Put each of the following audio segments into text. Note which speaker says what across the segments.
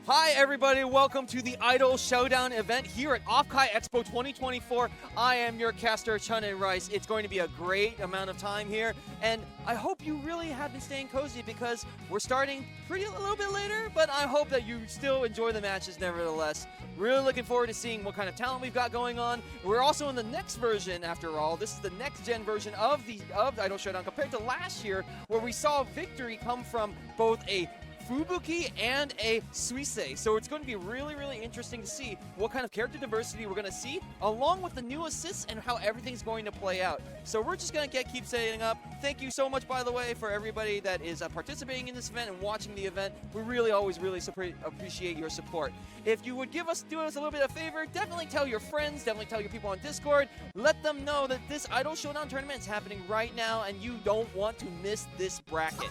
Speaker 1: Hi everybody, welcome to the Idol Showdown event here at OffKai Expo 2024. I am your caster, Chun and Rice. It's going to be a great amount of time here, and I hope you really have been staying cozy because we're starting a little bit later, but I hope that you still enjoy the matches nevertheless. Really looking forward to seeing what kind of talent we've got going on. We're also in the next version, after all. This is the next-gen version of the Idol Showdown compared to last year, where we saw victory come from both a Fubuki and a Suisei. So it's going to be really, really interesting to see what kind of character diversity we're going to see, along with the new assists and how everything's going to play out. So we're just going to keep setting up. Thank you so much, by the way, for everybody that is participating in this event and watching the event. We really always really appreciate your support. If you would do us a little bit of favor, definitely tell your friends, definitely tell your people on Discord. Let them know that this Idol Showdown tournament is happening right now and you don't want to miss this bracket.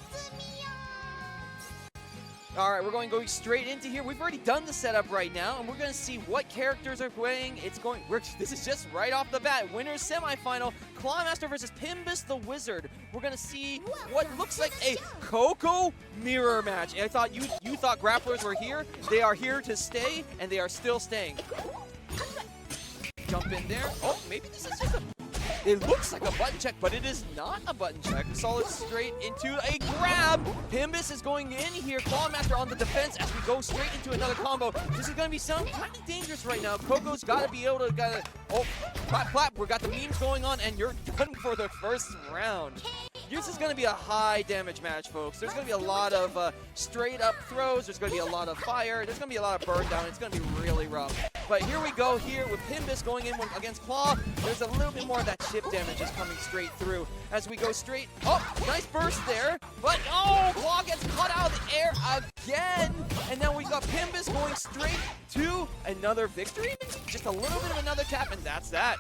Speaker 1: All right, we're going straight into here. We've already done the setup right now, and we're going to see what characters are playing. This is just right off the bat. Winner's semifinal, Clawmaster versus Pimbus the Wizard. We're going to see what looks like a Coco mirror match. I thought you thought grapplers were here. They are here to stay, and they are still staying. Jump in there. Oh, maybe this is just a... It looks like a button check, but it is not a button check. Solid straight into a grab. Pimbus is going in here. Clawmaster on the defense as we go straight into another combo. This is going to be some kind of dangerous right now. Coco's got to be able to, oh, clap, clap. We got the memes going on, and you're done for the first round. This is going to be a high damage match, folks. There's going to be a lot of straight up throws. There's going to be a lot of fire. There's going to be a lot of burn down. It's going to be really rough. But here we go here with Pimbus going in against Claw. There's a little bit more of that chip damage is coming straight through as we go straight. Oh, nice burst there. But, oh, Claw gets cut out of the air again. And now we got Pimbus going straight to another victory. Just a little bit of another tap, and that's that.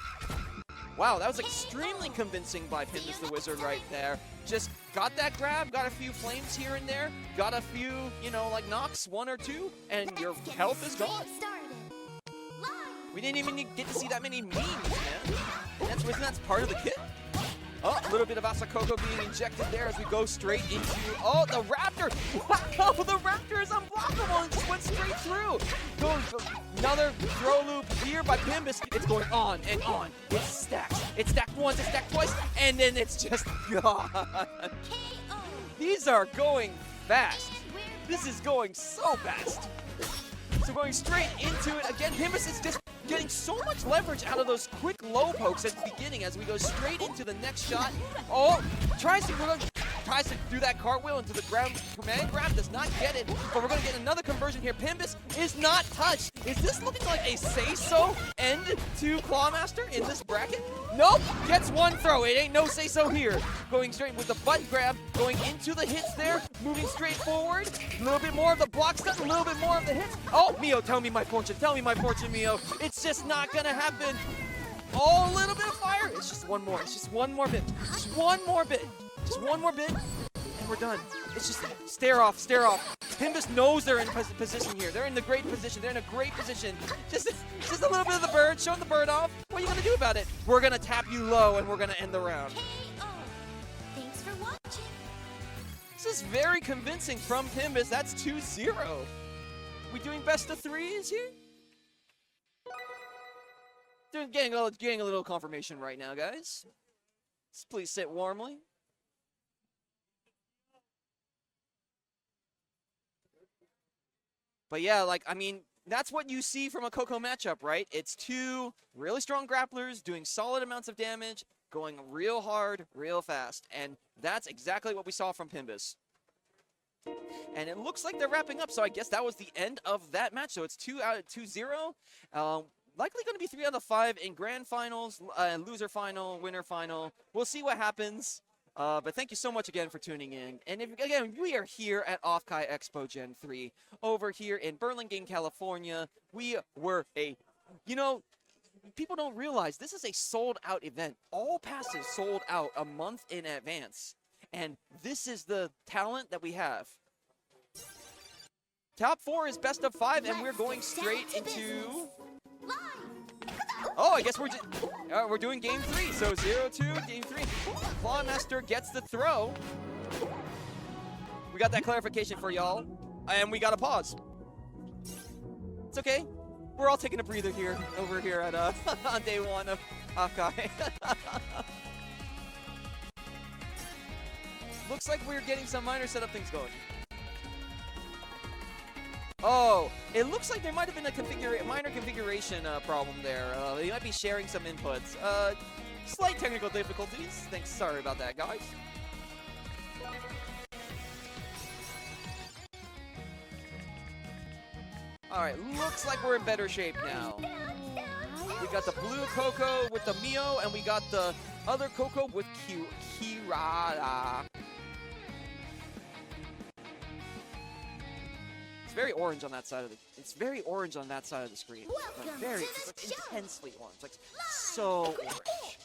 Speaker 1: Wow, that was extremely convincing by Pimbus the Wizard right there. Just got that grab, got a few flames here and there, got a few, like knocks, one or two, and your health is gone. We didn't even get to see that many memes, man. Isn't that part of the kit? Oh, a little bit of Asakoko being injected there as we go straight into... Oh, the Raptor! Wow, the Raptor is unblockable and just went straight through. Another throw loop here by Pimbus. It's going on and on. It stacks. It stacked once, it stacked twice, and then it's just gone. These are going fast. This is going so fast. So going straight into it again. Pimbus is just getting so much leverage out of those quick low pokes at the beginning as we go straight into the next shot. Oh, tries to do that cartwheel into the ground command grab, does not get it, but we're going to get another conversion here. Pimbus is not touched. Is this looking like a say-so end to Clawmaster in this bracket? Nope, gets one throw. It ain't no say-so here. Going straight with the button grab, going into the hits there, moving straight forward. A little bit more of the block stuff, a little bit more of the hits. Oh, Mio, tell me my fortune, Mio. It's just not going to happen. Oh, a little bit of fire. It's just one more. It's just one more bit. Just one more bit. Just one more bit, and we're done. It's just stare off, stare off. Pimbus knows they're in position here. They're in the great position. They're in a great position. Just a little bit of the bird, showing the bird off. What are you going to do about it? We're going to tap you low, and we're going to end the round.
Speaker 2: Thanks for watching.
Speaker 1: This is very convincing from Pimbus. That's 2-0. We doing best of threes here? Getting a little confirmation right now, guys. Please sit warmly. But yeah, that's what you see from a Coco matchup, right? It's two really strong grapplers doing solid amounts of damage, going real hard, real fast. And that's exactly what we saw from Pimbus. And it looks like they're wrapping up, so I guess that was the end of that match. So it's 2-0. Likely going to be 3 out of 5 in grand finals, loser final, winner final. We'll see what happens. But thank you so much again for tuning in. And again, we are here at OffKai Expo Gen 3 over here in Burlingame, California. We were people don't realize this is a sold-out event. All passes sold out a month in advance. And this is the talent that we have. Top 4 is best of 5, and we're going straight into... Oh, I guess we're doing game 3. So 0-2, game 3. Clawmaster gets the throw. We got that clarification for y'all, and we got a pause. It's okay. We're all taking a breather here, over here at on day 1 of OffKai. Looks like we're getting some minor setup things going. Oh, it looks like there might have been a minor configuration problem there. They might be sharing some inputs. Slight technical difficulties. Sorry about that, guys. Alright, looks like we're in better shape now. We got the blue Coco with the Mio, and we got the other Coco with Kirara. It's very orange on that side of the. It's very orange on that side of the screen. Like like intensely orange, like so orange.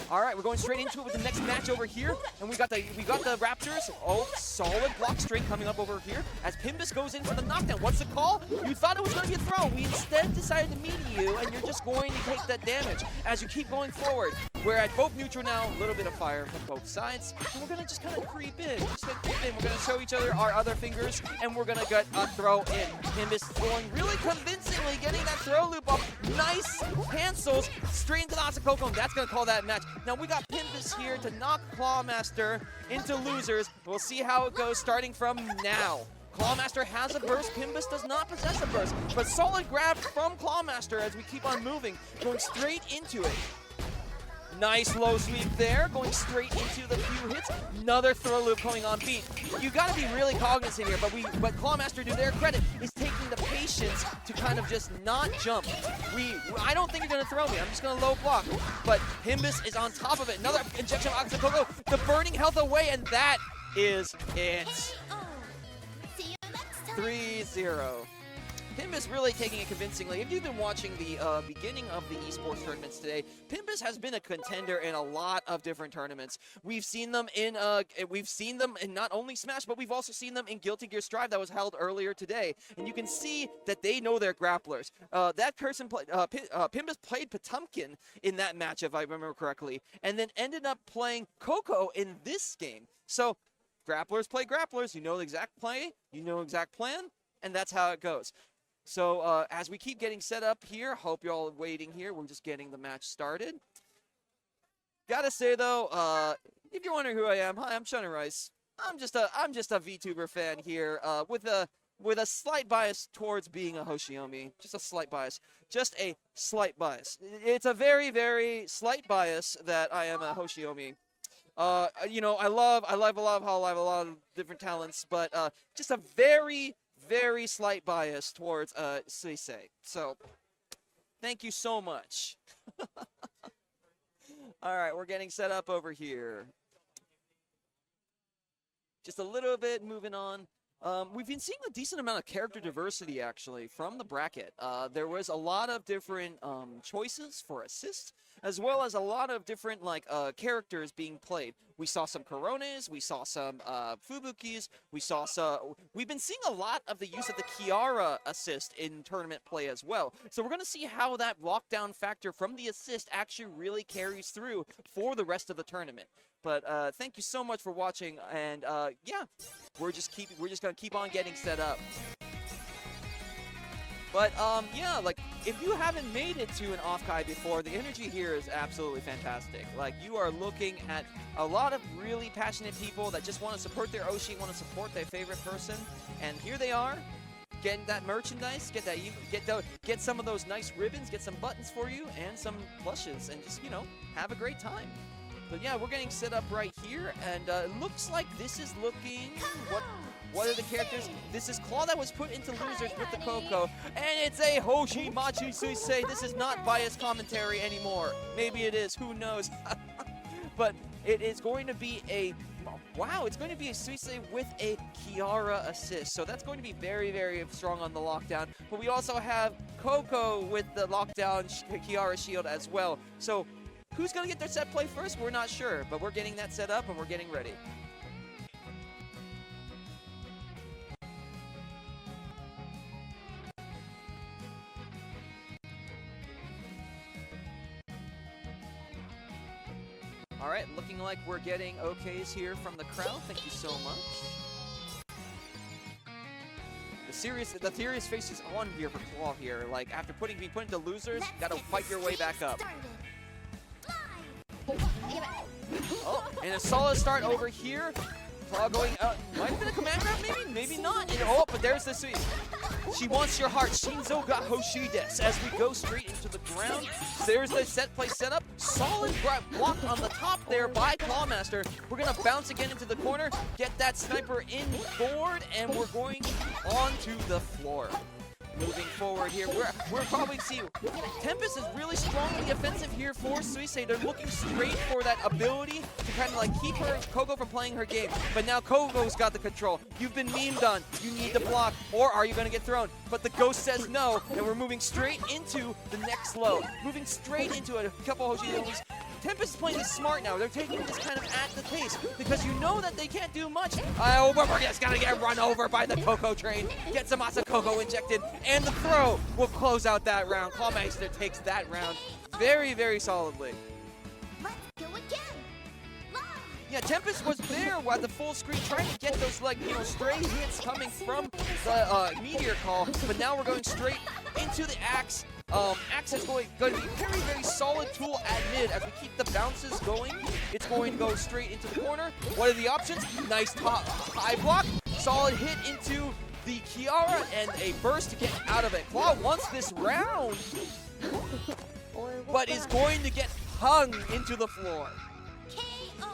Speaker 1: All right, we're going straight into it with the next match over here, and we got the Raptors. Oh, solid block string coming up over here as Pimbus goes in for the knockdown. What's the call? You thought it was going to be a throw. We instead decided to meet you, and you're just going to take that damage as you keep going forward. We're at both neutral now, a little bit of fire from both sides, and we're going to just kind of creep in. We're going to show each other our other fingers, and we're going to get a throw in. Pimbus throwing really convincingly, getting that throw loop off. Nice cancels straight into the Asakoko, and that's going to call that match. Now we got Pimbus here to knock Clawmaster into losers. We'll see how it goes starting from now. Clawmaster has a burst. Pimbus does not possess a burst, but solid grab from Clawmaster as we keep on moving, going straight into it. Nice low sweep there, going straight into the few hits. Another throw loop going on beat. You got to be really cognizant here, but what Clawmaster, to their credit, is taking the patience to kind of just not jump. I don't think you're going to throw me. I'm just going to low block. But Pimbus is on top of it. Another injection of Oxycoco, the burning health away, and that is it. 3-0. Pimbus really taking it convincingly. If you've been watching the beginning of the esports tournaments today, Pimbus has been a contender in a lot of different tournaments. We've seen them in not only Smash, but we've also seen them in Guilty Gear Strive that was held earlier today. And you can see that they know their grapplers. Pimbus played Potemkin in that match, if I remember correctly, and then ended up playing Coco in this game. So grapplers play grapplers. You know the exact play, you know exact plan, and that's how it goes. So as we keep getting set up here, hope you're all waiting here. We're just getting the match started. Gotta say though, if you're wondering who I am, hi, I'm Shunner Rice. I'm just a VTuber fan here, with a slight bias towards being a Hoshiomi. Just a slight bias. Just a slight bias. It's a very, very slight bias that I am a Hoshiomi. You know, I love a lot of different talents, but just a very slight bias towards Suisei. So, thank you so much. All right, we're getting set up over here. Just a little bit moving on. We've been seeing a decent amount of character diversity, actually, from the bracket. There was a lot of different choices for assists, as well as a lot of different characters being played. We saw some Coronas, we saw some Fubukis, we've been seeing a lot of the use of the Kiara assist in tournament play as well. So we're going to see how that lockdown factor from the assist actually really carries through for the rest of the tournament. But thank you so much for watching, and yeah, we're just going to keep on getting set up. But yeah, if you haven't made it to an OffKai before, the energy here is absolutely fantastic. You are looking at a lot of really passionate people that just want to support their Oshi, want to support their favorite person, and here they are, getting that merchandise, get some of those nice ribbons, get some buttons for you, and some plushes, and just, have a great time. But yeah, we're getting set up right here, and it looks like this is looking... What are the characters? This is Claw that was put into losers with the Coco, and it's a Hoshi Machi Suisei. This is not biased commentary anymore. Maybe it is, who knows? But it is going to be a... Wow, it's going to be a Suisei with a Kiara assist. So that's going to be very, very strong on the lockdown. But we also have Coco with the lockdown Kiara shield as well. So who's going to get their set play first? We're not sure, but we're getting that set up and we're getting ready. All right, looking like we're getting okays here from the crowd. Thank you so much. The the serious face is on here for Claw here. Like after being put into losers, gotta fight your way back up. Oh, and a solid start over here. Claw going up. Might have been a command grab, maybe? Maybe not. And, oh, but there's the sweep. She wants your heart. Shinzo got Hoshides as we go straight into the ground. There's the set play setup. Solid grab block on the top there by Clawmaster. We're going to bounce again into the corner, get that sniper in board, and we're going onto the floor. Moving forward here, we're probably see Tempest is really strong in the offensive here for Suisei. They're looking straight for that ability to kind of like keep Coco from playing her game. But now Coco's got the control. You've been memed on. You need to block, or are you going to get thrown? But the ghost says no, and we're moving straight into the next low. Moving straight into a couple of Hoshi's. Tempest is playing this smart now. They're taking this kind of at the pace because you know that they can't do much. Oh, but we're just gonna get run over by the Coco train. Get some Asa Coco injected, and the throw will close out that round. Clawmeister takes that round very, very solidly.
Speaker 2: Let's go again. Live.
Speaker 1: Yeah, Tempest was there at the full screen trying to get those, like, you know, stray hits coming from the Meteor Call, but now we're going straight into the Axe. Axe is going to be a very, very solid tool at mid as we keep the bounces going. It's going to go straight into the corner. What are the options? Nice top high block. Solid hit into the Kiara and a burst to get out of it. Claw wants this round, but is going to get hung into the floor.
Speaker 2: KO.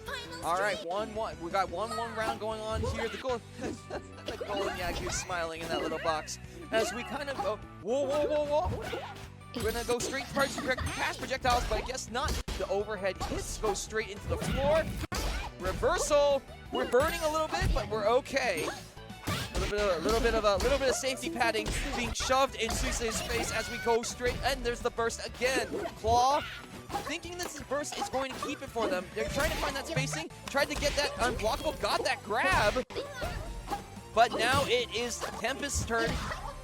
Speaker 2: Final
Speaker 1: All right,
Speaker 2: streak.
Speaker 1: 1-1. We got 1-1 round going on here. The goal, the Golden Yaku's smiling in that little box as we kind of go, whoa. We're gonna go straight to past projectiles, but I guess not. The overhead hits go straight into the floor. Reversal. We're burning a little bit, but we're okay. A little bit of safety padding being shoved in Suisei's face as we go straight, and there's the burst again. Claw, thinking this burst is going to keep it for them. They're trying to find that spacing, tried to get that unblockable, got that grab, but now it is Tempest's turn.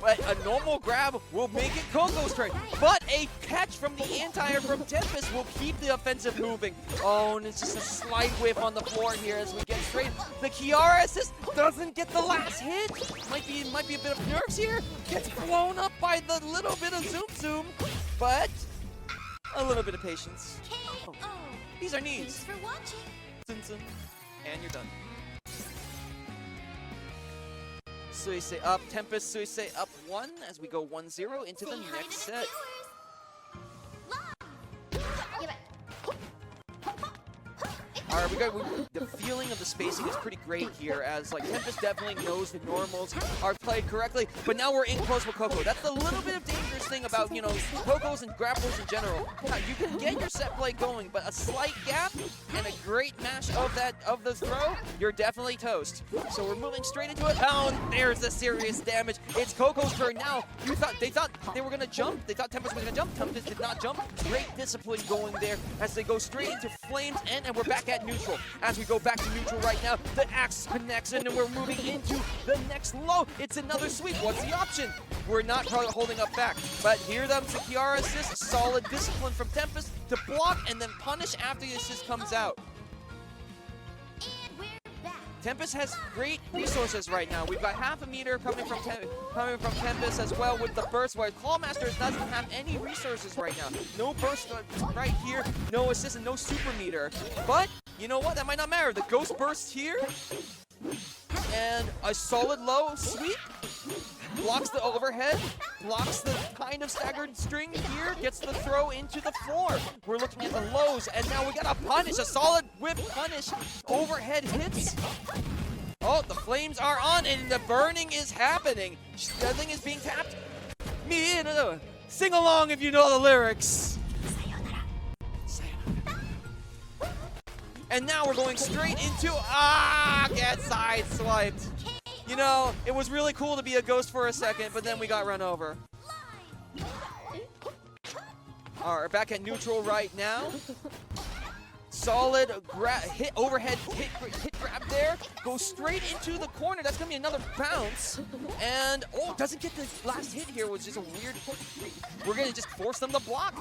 Speaker 1: But a normal grab will make it Coco's turn. But a catch from the anti-air from Tempest will keep the offensive moving. Oh, and it's just a slight whiff on the floor here as we get straight. The Kiara assist doesn't get the last hit. Might be a bit of nerves here. Gets blown up by the little bit of zoom. But a little bit of patience.
Speaker 2: KO.
Speaker 1: These are
Speaker 2: Thanks
Speaker 1: needs.
Speaker 2: for watching.
Speaker 1: And you're done. Suisei up, Tempest, Suisei up 1 as we go 1-0 into the
Speaker 2: Say hi
Speaker 1: next
Speaker 2: to the
Speaker 1: set.
Speaker 2: viewers.
Speaker 1: All right, the feeling of the spacing is pretty great here as like Tempest definitely knows the normals are played correctly, but now we're in close with Coco. That's the little bit of dangerous thing about, you know, Cocos and grapplers in general. You can get your set play going, but a slight gap and a great mash of the throw, you're definitely toast. So we're moving straight into it. Oh, and there's the serious damage. It's Coco's turn now. They thought they were gonna jump. They thought Tempest was gonna jump. Tempest did not jump. Great discipline going there as they go straight into flames, and we're back at neutral. As we go back to neutral right now, the axe connects in and we're moving into the next low. It's another sweep. What's the option? We're not holding up back, but here comes the Kiara assist. Solid discipline from Tempest to block and then punish after the assist comes out.
Speaker 2: And we're back.
Speaker 1: Tempest has great resources right now. We've got half a meter coming from Tempest as well with the burst, where Clawmaster doesn't have any resources right now. No burst right here, no assist, and no super meter. But you know what? That might not matter. The ghost burst here, and a solid low sweep. Blocks the overhead, blocks the kind of staggered string here, gets the throw into the floor. We're looking at the lows, and now we got a punish, a solid whip punish. Overhead hits. Oh, the flames are on, and the burning is happening. Nothing is being tapped. Sing along if you know the lyrics. And now we're going straight into, get sideswiped. You know, it was really cool to be a ghost for a second, but then we got run over. All right, back at neutral right now. Solid hit, overhead hit grab there. Goes straight into the corner. That's going to be another bounce. And, oh, doesn't get the last hit here, which is a weird hook. We're going to just force them to block.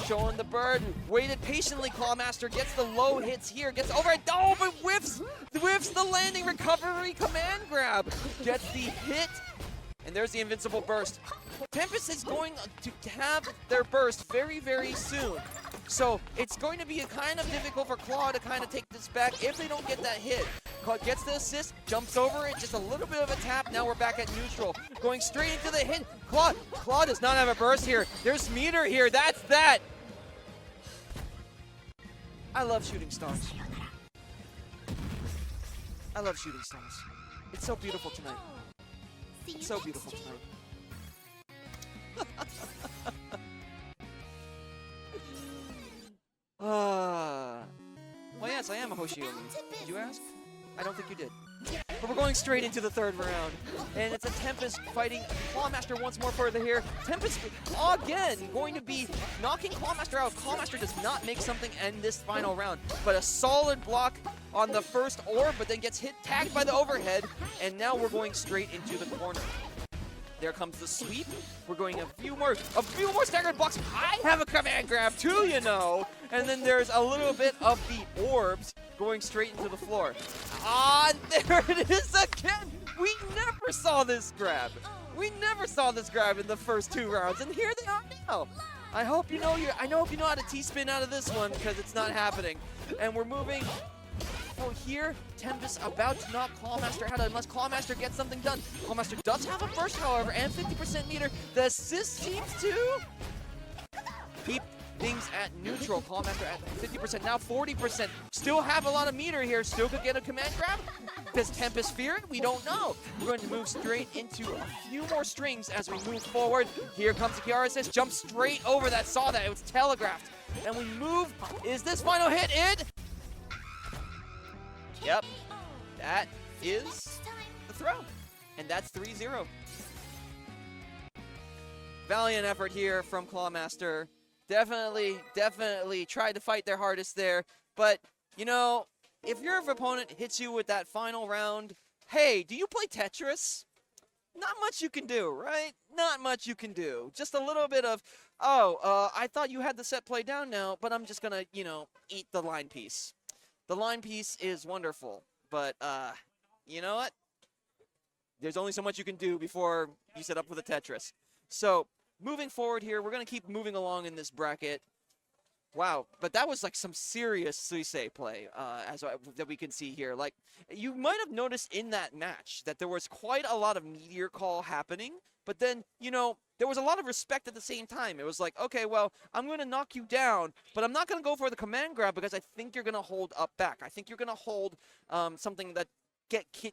Speaker 1: Showing the bird. Waited patiently. Clawmaster gets the low hits here. Gets overhead. Oh, but whiffs the landing recovery command grab. Gets the hit. And there's the invincible burst. Tempest is going to have their burst very, very soon. So it's going to be kind of difficult for Claw to kind of take this back if they don't get that hit. Claw gets the assist, jumps over it, just a little bit of a tap. Now we're back at neutral. Going straight into the hit. Claw does not have a burst here. There's meter here. That's that. I love shooting stars. I love shooting stars. It's so beautiful tonight. It's so beautiful tonight. Well, yes, I am a Hoshiomi. Did you ask? I don't think you did. But we're going straight into the third round. And it's a Tempest fighting Clawmaster once more further here. Tempest, again, going to be knocking Clawmaster out. Clawmaster does not make something end this final round. But a solid block on the first orb, but then gets tagged by the overhead. And now we're going straight into the corner. There comes the sweep. We're going a few more staggered blocks. I have a command grab too, you know. And then there's a little bit of the orbs going straight into the floor. Ah, there it is again. We never saw this grab. We never saw this grab in the first two rounds, and here they are now. I hope you know how to T-spin out of this one because it's not happening. And we're moving. Oh, here, Tempest about to knock Clawmaster out unless Clawmaster gets something done. Clawmaster does have a burst, however, and 50% meter. The assist seems to keep things at neutral. Clawmaster at 50%, now 40%. Still have a lot of meter here. Still could get a command grab. Does Tempest fear it? We don't know. We're going to move straight into a few more strings as we move forward. Here comes the Kiara assist. Jump straight over that. Saw that. It was telegraphed. And we move. Is this final hit it? Yep, that is the throw, and that's 3-0. Valiant effort here from Clawmaster. Definitely tried to fight their hardest there, but, you know, if your opponent hits you with that final round, hey, do you play Tetris? Not much you can do, right? Not much you can do. Just a little bit of, I thought you had the set play down now, but I'm just gonna, you know, eat the line piece. The line piece is wonderful, but you know what? There's only so much you can do before you set up with a Tetris. So, moving forward here, we're going to keep moving along in this bracket. Wow, but that was like some serious Suisei play that we can see here. Like, you might have noticed in that match that there was quite a lot of meteor call happening, but then, you know, there was a lot of respect at the same time. It was like, okay, well, I'm going to knock you down, but I'm not going to go for the command grab because I think you're going to hold up back. I think you're going to hold something that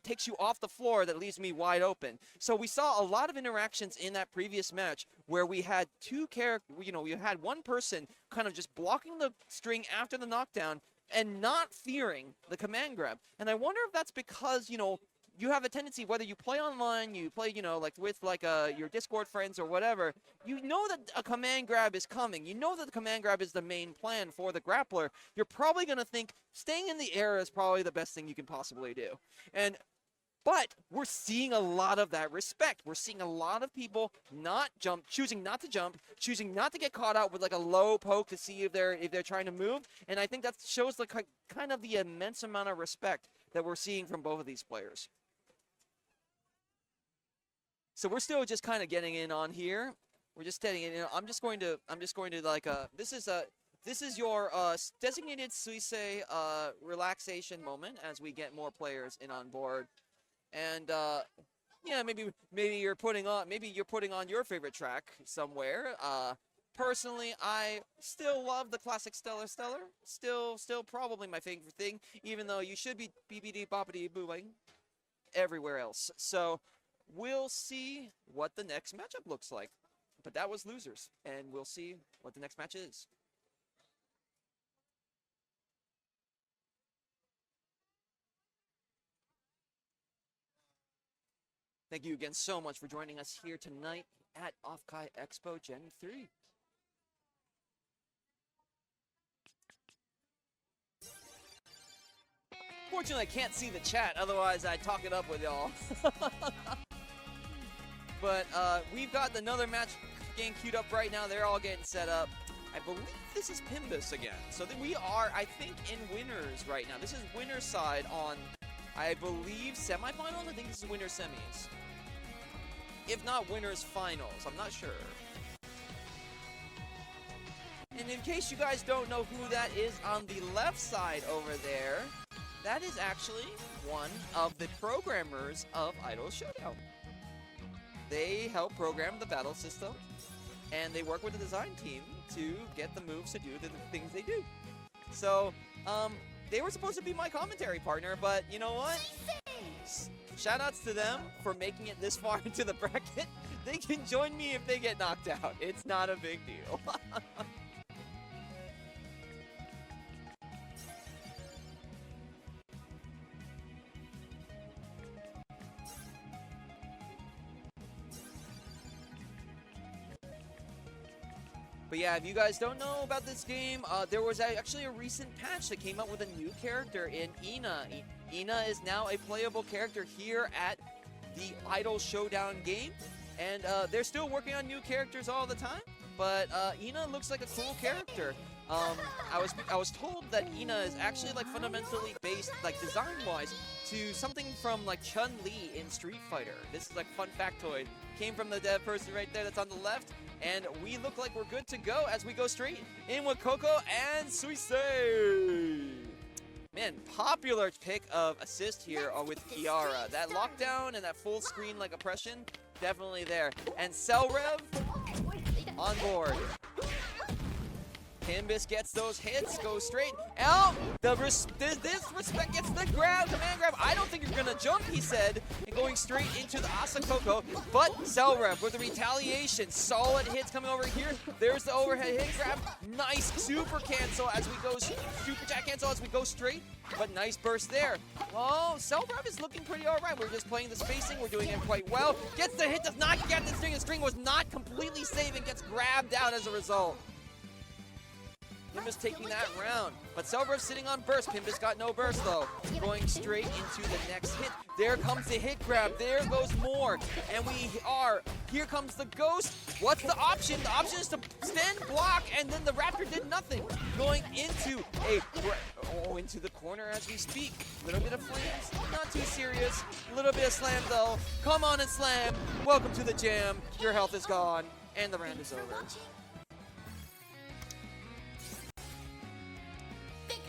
Speaker 1: takes you off the floor that leaves me wide open. So we saw a lot of interactions in that previous match where we had two characters, you know, we had one person kind of just blocking the string after the knockdown and not fearing the command grab. And I wonder if that's because, you know, you have a tendency, whether you play online, you play, you know, like with like your Discord friends or whatever, you know that a command grab is coming. You know that the command grab is the main plan for the grappler. You're probably going to think staying in the air is probably the best thing you can possibly do. But we're seeing a lot of that respect. We're seeing a lot of people choosing not to jump, choosing not to get caught out with like a low poke to see if they're trying to move. And I think that shows the kind of the immense amount of respect that we're seeing from both of these players. So we're still just kind of getting in on here. We're just getting in. I'm just going to like this is your designated Suisei relaxation moment as we get more players in on board. And yeah, maybe you're putting on your favorite track somewhere. Personally, I still love the classic Stellar. Still probably my favorite thing, even though you should be BBD boppity booing everywhere else. So we'll see what the next matchup looks like. But that was losers, and we'll see what the next match is. Thank you again so much for joining us here tonight at OffKai Expo Gen 3. Unfortunately, I can't see the chat. Otherwise, I'd talk it up with y'all. But we've got another match getting queued up right now. They're all getting set up. I believe this is Pimbus again. So then we are, I think, in winners right now. This is winner's side on, I believe, semifinals. I think this is winner's semis. If not winners finals, I'm not sure. And in case you guys don't know who that is on the left side over there, that is actually one of the programmers of Idol Showdown. They help program the battle system, and they work with the design team to get the moves to do the things they do. So, they were supposed to be my commentary partner, but you know what? Shoutouts to them for making it this far into the bracket. They can join me if they get knocked out. It's not a big deal. But yeah, if you guys don't know about this game, there was actually a recent patch that came out with a new character in Ina. Ina is now a playable character here at the Idol Showdown game. And they're still working on new characters all the time. But Ina looks like a cool character. I was told that Ina is actually like fundamentally based, like design-wise, to something from like Chun-Li in Street Fighter. This is like fun factoid. Came from the dev person right there that's on the left. And we look like we're good to go as we go straight in with Coco and Suisei. Man, popular pick of assist here with Kiara. That lockdown and that full screen like oppression, definitely there. And Selrev on board. Pimbus gets those hits, goes straight. This respect gets the grab, command grab. I don't think you're gonna jump, he said, and going straight into the Asakoko. But Selrev with the retaliation, solid hits coming over here. There's the overhead hit grab. Nice super cancel as we go, super jack cancel as we go straight. But nice burst there. Oh, Selrev is looking pretty all right. We're just playing the spacing. We're doing it quite well. Gets the hit, does not get the string. The string was not completely safe and gets grabbed out as a result. Pimbus taking that round, but Selrev sitting on burst. Pimbus got no burst though. Going straight into the next hit. There comes the hit grab. There goes more. And here comes the ghost. What's the option? The option is to stand block, and then the Raptor did nothing. Going into into the corner as we speak. A little bit of flames, not too serious. A little bit of slam though. Come on and slam. Welcome to the jam. Your health is gone, and the round is over.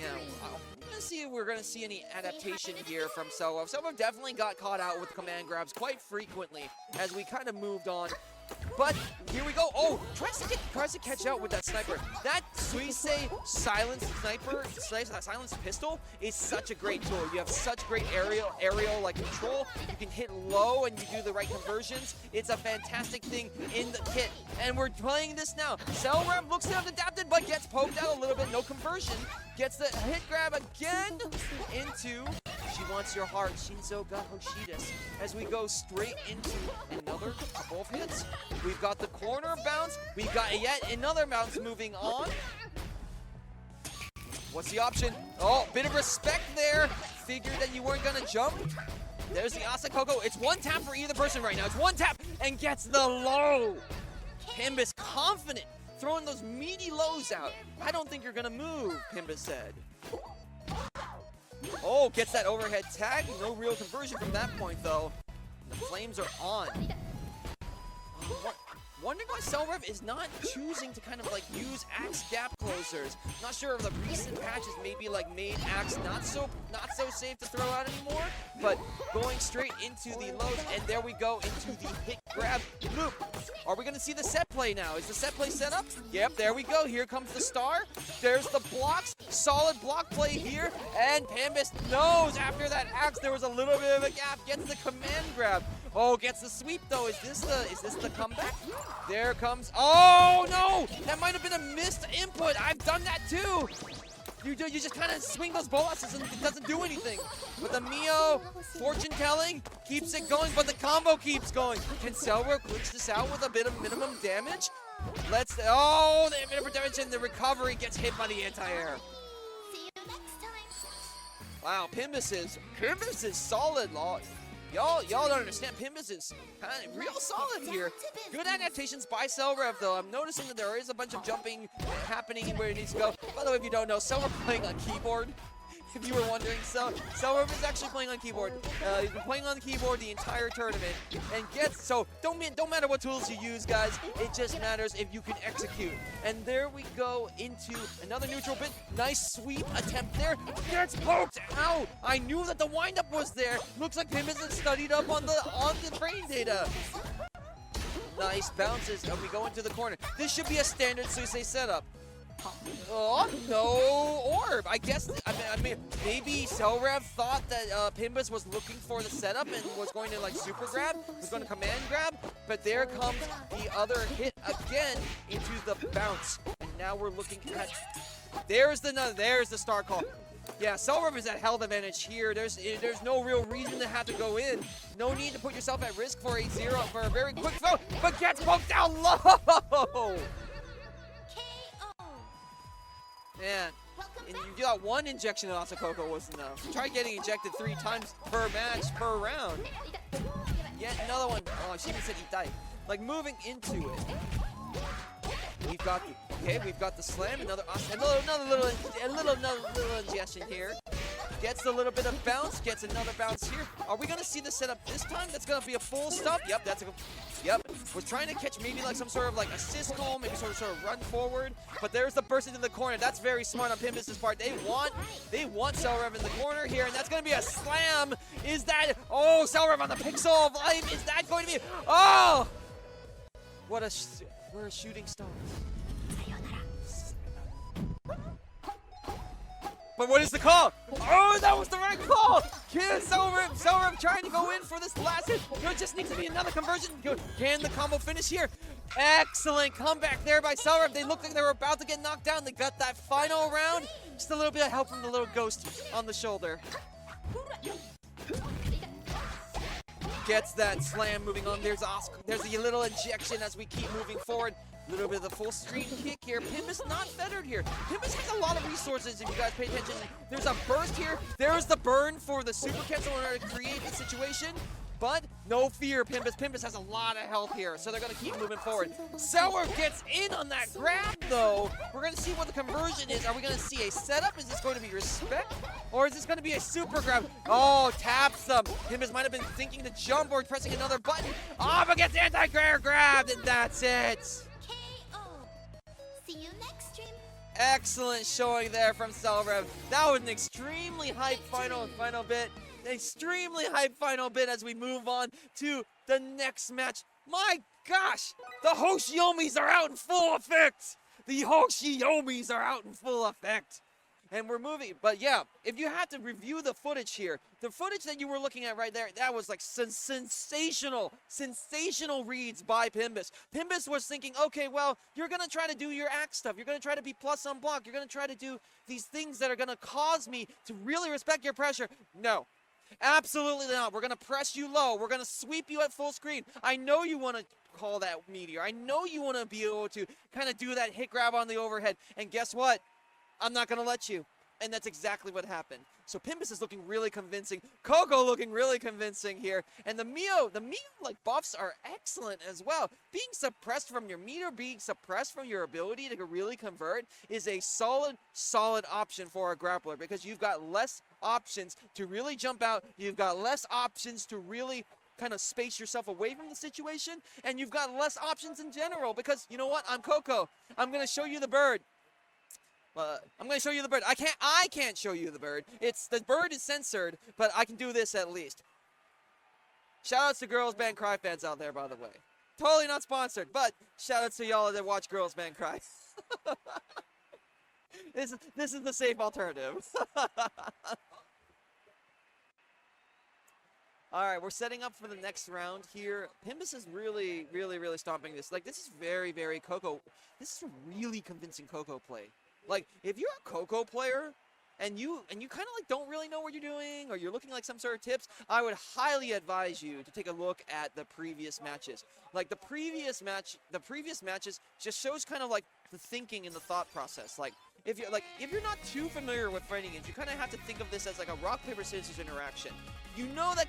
Speaker 1: Yeah, we're gonna see any adaptation here from Selrev. Selrev definitely got caught out with command grabs quite frequently as we kind of moved on. But here we go. Oh, tries to catch out with that sniper. That Suisei silence sniper, silence pistol is such a great tool. You have such great aerial like control. You can hit low and you do the right conversions. It's a fantastic thing in the kit. And we're playing this now. Selrev looks to have adapted, but gets poked out a little bit. No conversion. Gets the hit grab again into She Wants Your Heart, Shinzo ga Hoshides, as we go straight into another couple of hits. We've got the corner bounce. We've got yet another bounce moving on. What's the option? Oh, bit of respect there. Figured that you weren't gonna jump. There's the Asakoko. It's one tap for either person right now. It's one tap and gets the low. Pimbus confident, throwing those meaty lows out. I don't think you're gonna move, Pimbus said. Oh, gets that overhead tag. No real conversion from that point, though. The flames are on. Wondering why Selrev is not choosing to kind of like use axe gap closers. Not sure if the recent patches maybe like made axe not so safe to throw out anymore. But going straight into the lows, and there we go into the hit grab loop. Are we gonna see the set play now? Is the set play set up? Yep, there we go. Here comes the star. There's the blocks. Solid block play here, and Pimbus knows after that axe there was a little bit of a gap. Gets the command grab. Oh, gets the sweep though. Is this the comeback? There comes. Oh no! That might have been a missed input. I've done that too. You just kind of swing those bullets and it doesn't do anything. But the Mio fortune telling keeps it going, but the combo keeps going. Can Selrev glitch this out with a bit of minimum damage? Oh, the minimum damage and the recovery gets hit by the anti-air.
Speaker 2: See you next time.
Speaker 1: Wow, Pimbus is solid, y'all don't understand. Pimbus is kind of real solid here. Good adaptations by Selrev, though. I'm noticing that there is a bunch of jumping happening where it needs to go. By the way, if you don't know, Selrev playing on keyboard. If you were wondering, Selrev is actually playing on keyboard. He's been playing on the keyboard the entire tournament, and don't matter what tools you use, guys. It just matters if you can execute. And there we go into another neutral bit. Nice sweep attempt there. Gets poked out. I knew that the windup was there. Looks like Pimbus has studied up on the brain data. Nice bounces, and we go into the corner. This should be a standard Suisei setup. Oh, no orb. I mean, maybe Selrev thought that Pimbus was looking for the setup and was going to like super grab, was going to command grab, but there comes the other hit again into the bounce. And now we're looking at, there's the star call. Yeah, Selrev is at health advantage here. There's no real reason to have to go in. No need to put yourself at risk for a very quick throw, but gets poked down low. Man, and you got one injection in Asakoko was enough. Try getting injected 3 times per match, per round. Yet another one. Oh, she even said itai. Like moving into it. We've got the slam. Another little ingestion here. Gets the little bit of bounce. Gets another bounce here. Are we gonna see the setup this time? That's gonna be a full stop. Yep, Yep. We're trying to catch maybe like some sort of like assist call, maybe sort of run forward. But there's the burst into the corner. That's very smart on Pimbus' part. They want Selrev in the corner here, and that's gonna be a slam. Is that Selrev on the pixel of life? Is that going to be we're a shooting star. But what is the call? Oh, that was the right call! Selrev trying to go in for this last hit. There just needs to be another conversion. Can the combo finish here? Excellent comeback there by Selrev. They looked like they were about to get knocked down. They got that final round. Just a little bit of help from the little ghost on the shoulder. Gets that slam moving on. There's a little injection as we keep moving forward. A little bit of the full screen kick here. Pimbus not fettered here. Pimbus has a lot of resources if you guys pay attention. There's a burst here. There's the burn for the super cancel in order to create the situation. But no fear, Pimbus. Pimbus has a lot of health here, so they're going to keep moving forward. Selrev gets in on that grab, though. We're going to see what the conversion is. Are we going to see a setup? Is this going to be respect? Or is this going to be a super grab? Oh, taps them. Pimbus might have been thinking to jump or pressing another button. Oh, but gets anti-grair grabbed, and that's it.
Speaker 2: See you next stream.
Speaker 1: Excellent showing there from Selrev. That was an extremely hype final bit. Extremely hype final bit as we move on to the next match. My gosh, the Hoshiomis are out in full effect. The Hoshiomis are out in full effect. And we're moving, but yeah, if you had to review the footage here, the footage that you were looking at right there, that was like sensational reads by Pimbus. Pimbus was thinking, okay, well, you're gonna try to do your axe stuff. You're gonna try to be plus on block. You're gonna try to do these things that are gonna cause me to really respect your pressure. No. Absolutely not. We're going to press you low. We're going to sweep you at full screen. I know you want to call that meteor. I know you want to be able to kind of do that hit grab on the overhead. And guess what? I'm not going to let you. And that's exactly what happened. So Pimbus is looking really convincing. Coco looking really convincing here. And the Mio like buffs are excellent as well. Being suppressed from your meter, being suppressed from your ability to really convert is a solid option for a grappler because you've got less options to really jump out. You've got less options to really kind of space yourself away from the situation. And you've got less options in general because, you know what? I'm Coco. I'm going to show you the bird. I'm going to show you the bird. I can't show you the bird. The bird is censored, but I can do this at least. Shoutouts to Girls Band Cry fans out there, by the way. Totally not sponsored, but shoutouts to y'all that watch Girls Band Cry. This is the safe alternative. All right, we're setting up for the next round here. Pimbus is really stomping this. Like, this is very Coco. This is a really convincing Coco play. Like, if you're a Coco player and you kind of like don't really know what you're doing or you're looking like some sort of tips, I would highly advise you to take a look at the previous matches. Like the previous matches just shows kind of like the thinking and the thought process. Like if you're not too familiar with fighting games, you kind of have to think of this as like a rock paper scissors interaction. You know that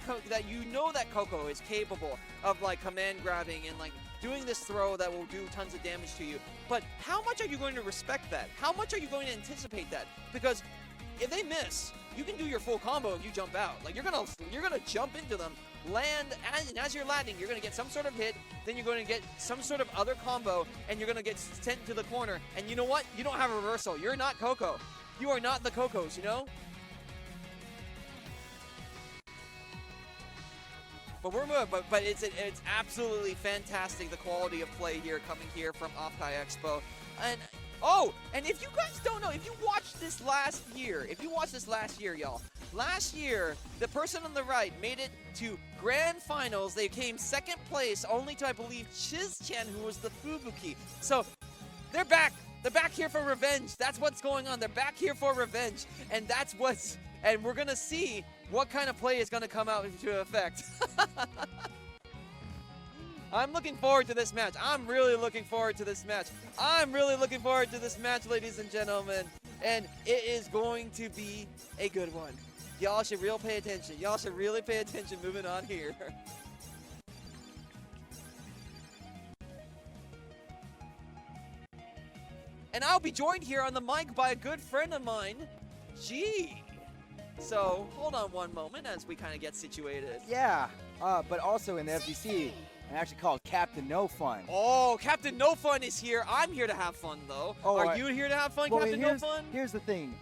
Speaker 1: Coco is capable of like command grabbing and like doing this throw that will do tons of damage to you. But how much are you going to respect that? How much are you going to anticipate that? Because if they miss, you can do your full combo if you jump out. Like you're gonna jump into them, land, and as you're landing, you're gonna get some sort of hit. Then you're going to get some sort of other combo, and you're gonna get sent to the corner. And you know what? You don't have a reversal. You're not Coco. You are not the Cocos. You know. But it's absolutely fantastic, the quality of play here coming here from OffKai Expo. And if you guys don't know, if you watched this last year, y'all, last year the person on the right made it to grand finals. They came second place, only to I believe Chiz-chan, who was the Fubuki. So they're back. They're back here for revenge. That's what's going on. They're back here for revenge, and and we're gonna see what kind of play is gonna come out into effect. I'm looking forward to this match. I'm really looking forward to this match. Ladies and gentlemen. And it is going to be a good one. Y'all should really pay attention. Moving on here. And I'll be joined here on the mic by a good friend of mine, G. So, hold on one moment as we kind of get situated.
Speaker 3: Yeah, but also in the FGC, I'm actually called Captain No Fun.
Speaker 1: Oh, Captain No Fun is here. I'm here to have fun, though.
Speaker 3: Oh,
Speaker 1: Are you here to have fun,
Speaker 3: well,
Speaker 1: Captain No Fun?
Speaker 3: Here's the thing.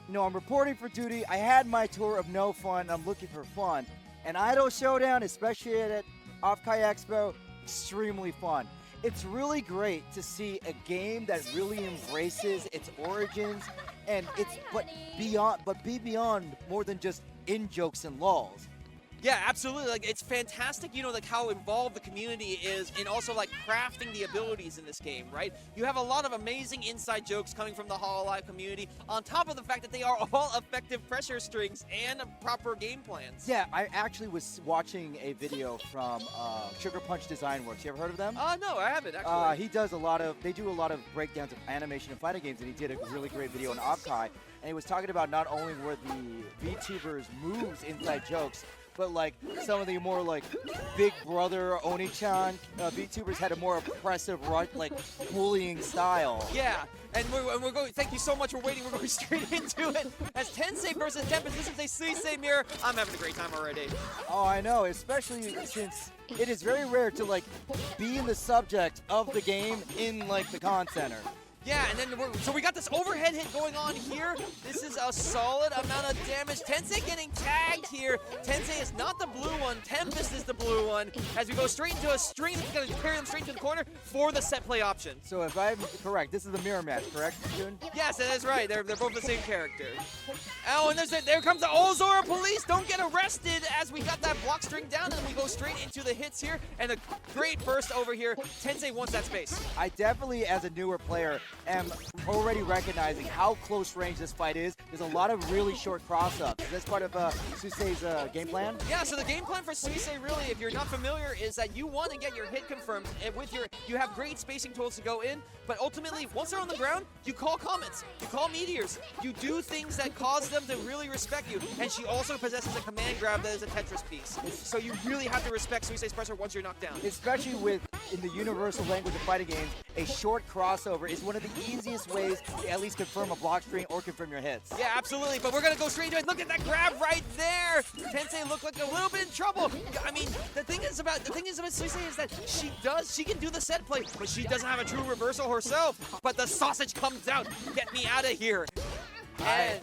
Speaker 3: You know, I'm reporting for duty. I had my tour of No Fun. I'm looking for fun. And Idol Showdown, especially at OffKai Expo, extremely fun. It's really great to see a game that really embraces its origins and be beyond more than just in-jokes and lulls.
Speaker 1: Yeah, absolutely. Like, it's fantastic, you know, like how involved the community is in also like crafting the abilities in this game, right? You have a lot of amazing inside jokes coming from the Hololive community, on top of the fact that they are all effective pressure strings and proper game plans.
Speaker 3: Yeah, I actually was watching a video from Sugar Punch Design Works. You ever heard of them?
Speaker 1: No, I haven't actually.
Speaker 3: They do a lot of breakdowns of animation and fighting games, and he did a really great video on OffKai, and he was talking about not only were the VTubers moves inside jokes, but like some of the more like Big Brother Oni-chan VTubers had a more oppressive, like bullying style.
Speaker 1: Yeah, and we're going. Thank you so much for waiting. We're going straight into it. As Tensei versus Tempest, this is a Suisei mirror. I'm having a great time already.
Speaker 3: Oh, I know, especially since it is very rare to like be in the subject of the game in like the con center.
Speaker 1: Yeah, and then so we got this overhead hit going on here. This is a solid amount of damage. Tensei getting tagged here. Tensei is not the blue one. Tempest is the blue one. As we go straight into a string that's going to carry them straight into the corner for the set play option.
Speaker 3: So if I'm correct, this is a mirror match, correct, Jun?
Speaker 1: Yes, that is right. They're both the same character. Oh, and there comes the Ozora police. Don't get arrested as we got that block string down, and we go straight into the hits here. And a great burst over here. Tensei wants that space.
Speaker 3: I definitely, as a newer player, am already recognizing how close range this fight is. There's a lot of really short cross-ups. Is this part of Suisei's game plan?
Speaker 1: Yeah, so the game plan for Suisei, really, if you're not familiar, is that you want to get your hit confirmed. And you have great spacing tools to go in, but ultimately, once they're on the ground, you call comments, you call meteors, you do things that cause them to really respect you. And she also possesses a command grab that is a Tetris piece. So you really have to respect Suisei's pressure once you're knocked down.
Speaker 3: Especially in the universal language of fighting games, a short crossover is one of the easiest ways to at least confirm a block string or confirm your hits.
Speaker 1: Yeah, absolutely, but we're going to go straight into it. Look at that grab right there. Tensei looked like a little bit in trouble. I mean, the thing is about Suisei is that she can do the set play, but she doesn't have a true reversal herself. But the sausage comes out. Get me out of here. And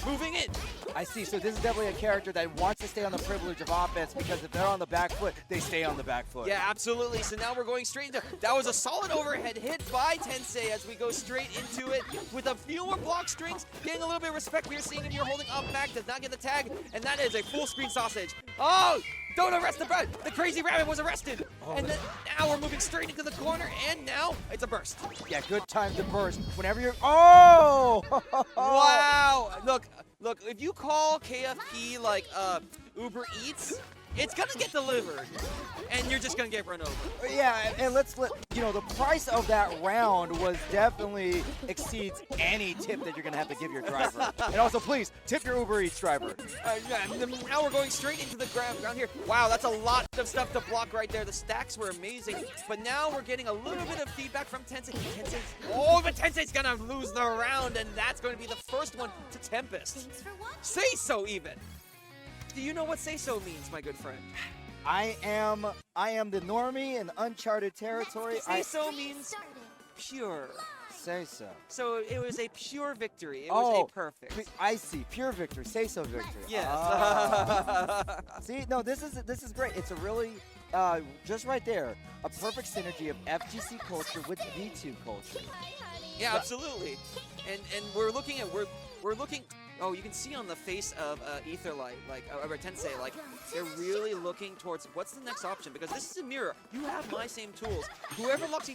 Speaker 1: moving in.
Speaker 3: I see. So this is definitely a character that wants to stay on the privilege of offense, because if they're on the back foot, they stay on the back foot.
Speaker 1: Yeah, absolutely. So now we're going straight into... That was a solid overhead hit by Tensei as we go straight into it with a few more block strings. Getting a little bit of respect here, seeing him here holding up back. Does not get the tag. And that is a full screen sausage. Oh! Don't arrest the bird! The crazy rabbit was arrested!
Speaker 3: Oh.
Speaker 1: And then now we're moving straight into the corner, and now it's a burst.
Speaker 3: Yeah, good time to burst. Whenever you're... Oh!
Speaker 1: Wow! Look, if you call KFP like Uber Eats, it's gonna get delivered, and you're just gonna get run over.
Speaker 3: Yeah, and the price of that round was definitely exceeds any tip that you're gonna have to give your driver. And also, please tip your Uber Eats driver.
Speaker 1: Yeah, now we're going straight into the ground here. Wow, that's a lot of stuff to block right there. The stacks were amazing, but now we're getting a little bit of feedback from Tensei. But Tensei's gonna lose the round, and that's going to be the first one to Tempest.
Speaker 2: Thanks for watching.
Speaker 1: Say so, even. Do you know what say so means, my good friend?
Speaker 3: I am the normie in uncharted territory.
Speaker 1: Say so
Speaker 2: Game
Speaker 1: means
Speaker 2: started.
Speaker 1: pure.
Speaker 3: Say so.
Speaker 1: So it was a pure victory. It was a perfect.
Speaker 3: I see. Pure victory. Say so victory.
Speaker 1: Yes.
Speaker 3: See, no, this is great. It's a really just right there, a perfect synergy of FGC culture with VTube culture.
Speaker 1: Yeah, absolutely. And we're looking. Oh, you can see on the face of Etherlight, or Tensei, they're really looking towards what's the next option, because this is a mirror. You have my same tools. Whoever locks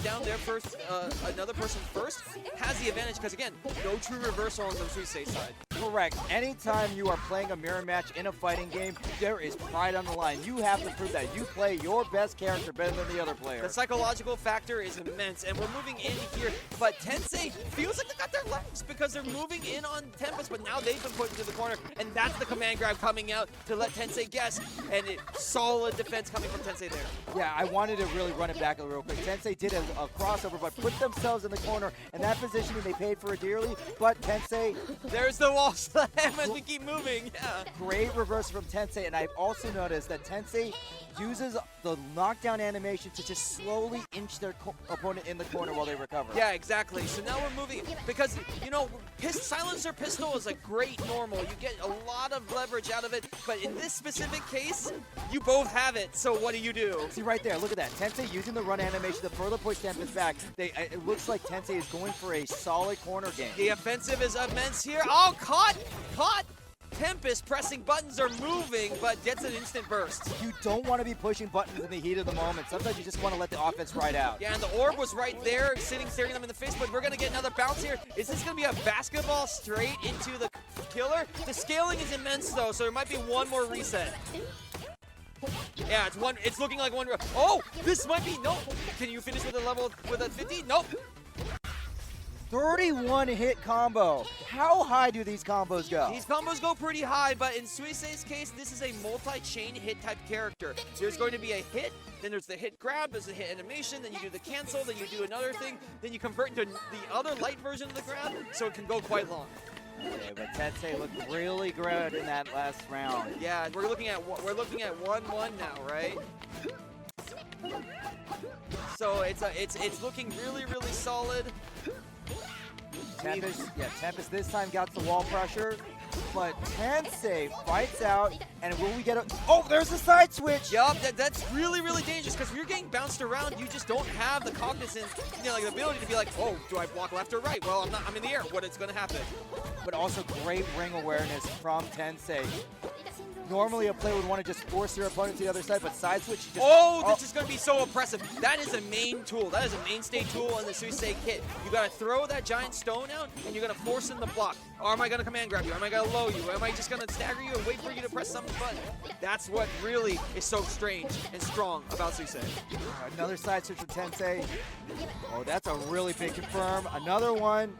Speaker 1: down their first, another person first, has the advantage, because again, no true reversal on the Suisei side.
Speaker 3: Correct. Anytime you are playing a mirror match in a fighting game, there is pride on the line. You have to prove that you play your best character better than the other player.
Speaker 1: The psychological factor is immense, and we're moving in here, but Tensei feels like they got their legs, because they're moving in on Tempest, but now they've been put into the corner, and that's the command grab coming out to let Tensei guess, and solid defense coming from Tensei there.
Speaker 3: Yeah, I wanted to really run it back a little quick. Tensei did a crossover, but put themselves in the corner, and that positioning they paid for it dearly, but Tensei...
Speaker 1: There's the wall slam as we keep moving, yeah.
Speaker 3: Great reverse from Tensei, and I've also noticed that Tensei uses the knockdown animation to just slowly inch their opponent in the corner while they recover.
Speaker 1: Yeah, exactly. So now we're moving, because, silencer pistol is a great normal. You get a lot of leverage out of it, but in this specific case, you both have it, so what do you do?
Speaker 3: See right there, look at that. Tensei using the run animation to further push Tempest back. It looks like Tensei is going for a solid corner game.
Speaker 1: The offensive is immense here. Oh, caught! Tempest pressing buttons are moving, but gets an instant burst.
Speaker 3: You don't want to be pushing buttons in the heat of the moment. Sometimes you just want to let the offense ride out.
Speaker 1: Yeah, and the orb was right there, staring them in the face, but we're going to get another bounce here. Is this going to be a basketball straight into the killer? The scaling is immense, though, so there might be one more reset. Yeah, it's looking like one. Oh, this might be, nope. Can you finish with a 50? Nope.
Speaker 3: 31 hit combo. How high do these combos go?
Speaker 1: These combos go pretty high, but in Suisei's case, this is a multi-chain hit type character. There's going to be a hit, then there's the hit grab, there's the hit animation, then you do the cancel, then you do another thing, then you convert into the other light version of the grab, so it can go quite long.
Speaker 3: Okay, but Tensei looked really good in that last round.
Speaker 1: Yeah, we're looking at 1-1 now, right? So it's looking really solid.
Speaker 3: Tempest this time got the wall pressure, but Tensei fights out, and will we get a... Oh, there's a side switch!
Speaker 1: Yup, that's really dangerous, because when you're getting bounced around, you just don't have the cognizance, the ability to be like, oh, do I block left or right? Well, I'm in the air. What is going to happen?
Speaker 3: But also great ring awareness from Tensei. Normally a player would want to just force their opponent to the other side, but side switch just...
Speaker 1: This is going to be so oppressive. That is a main tool. That is a mainstay tool in the Suisei kit. You got to throw that giant stone out, and you're going to force in the block. Or am I going to command grab you? Am I going to low you? Am I just going to stagger you and wait for you to press some button? That's what really is so strange and strong about Suisei.
Speaker 3: Another side switch from Tensei. Oh, that's a really big confirm. Another one.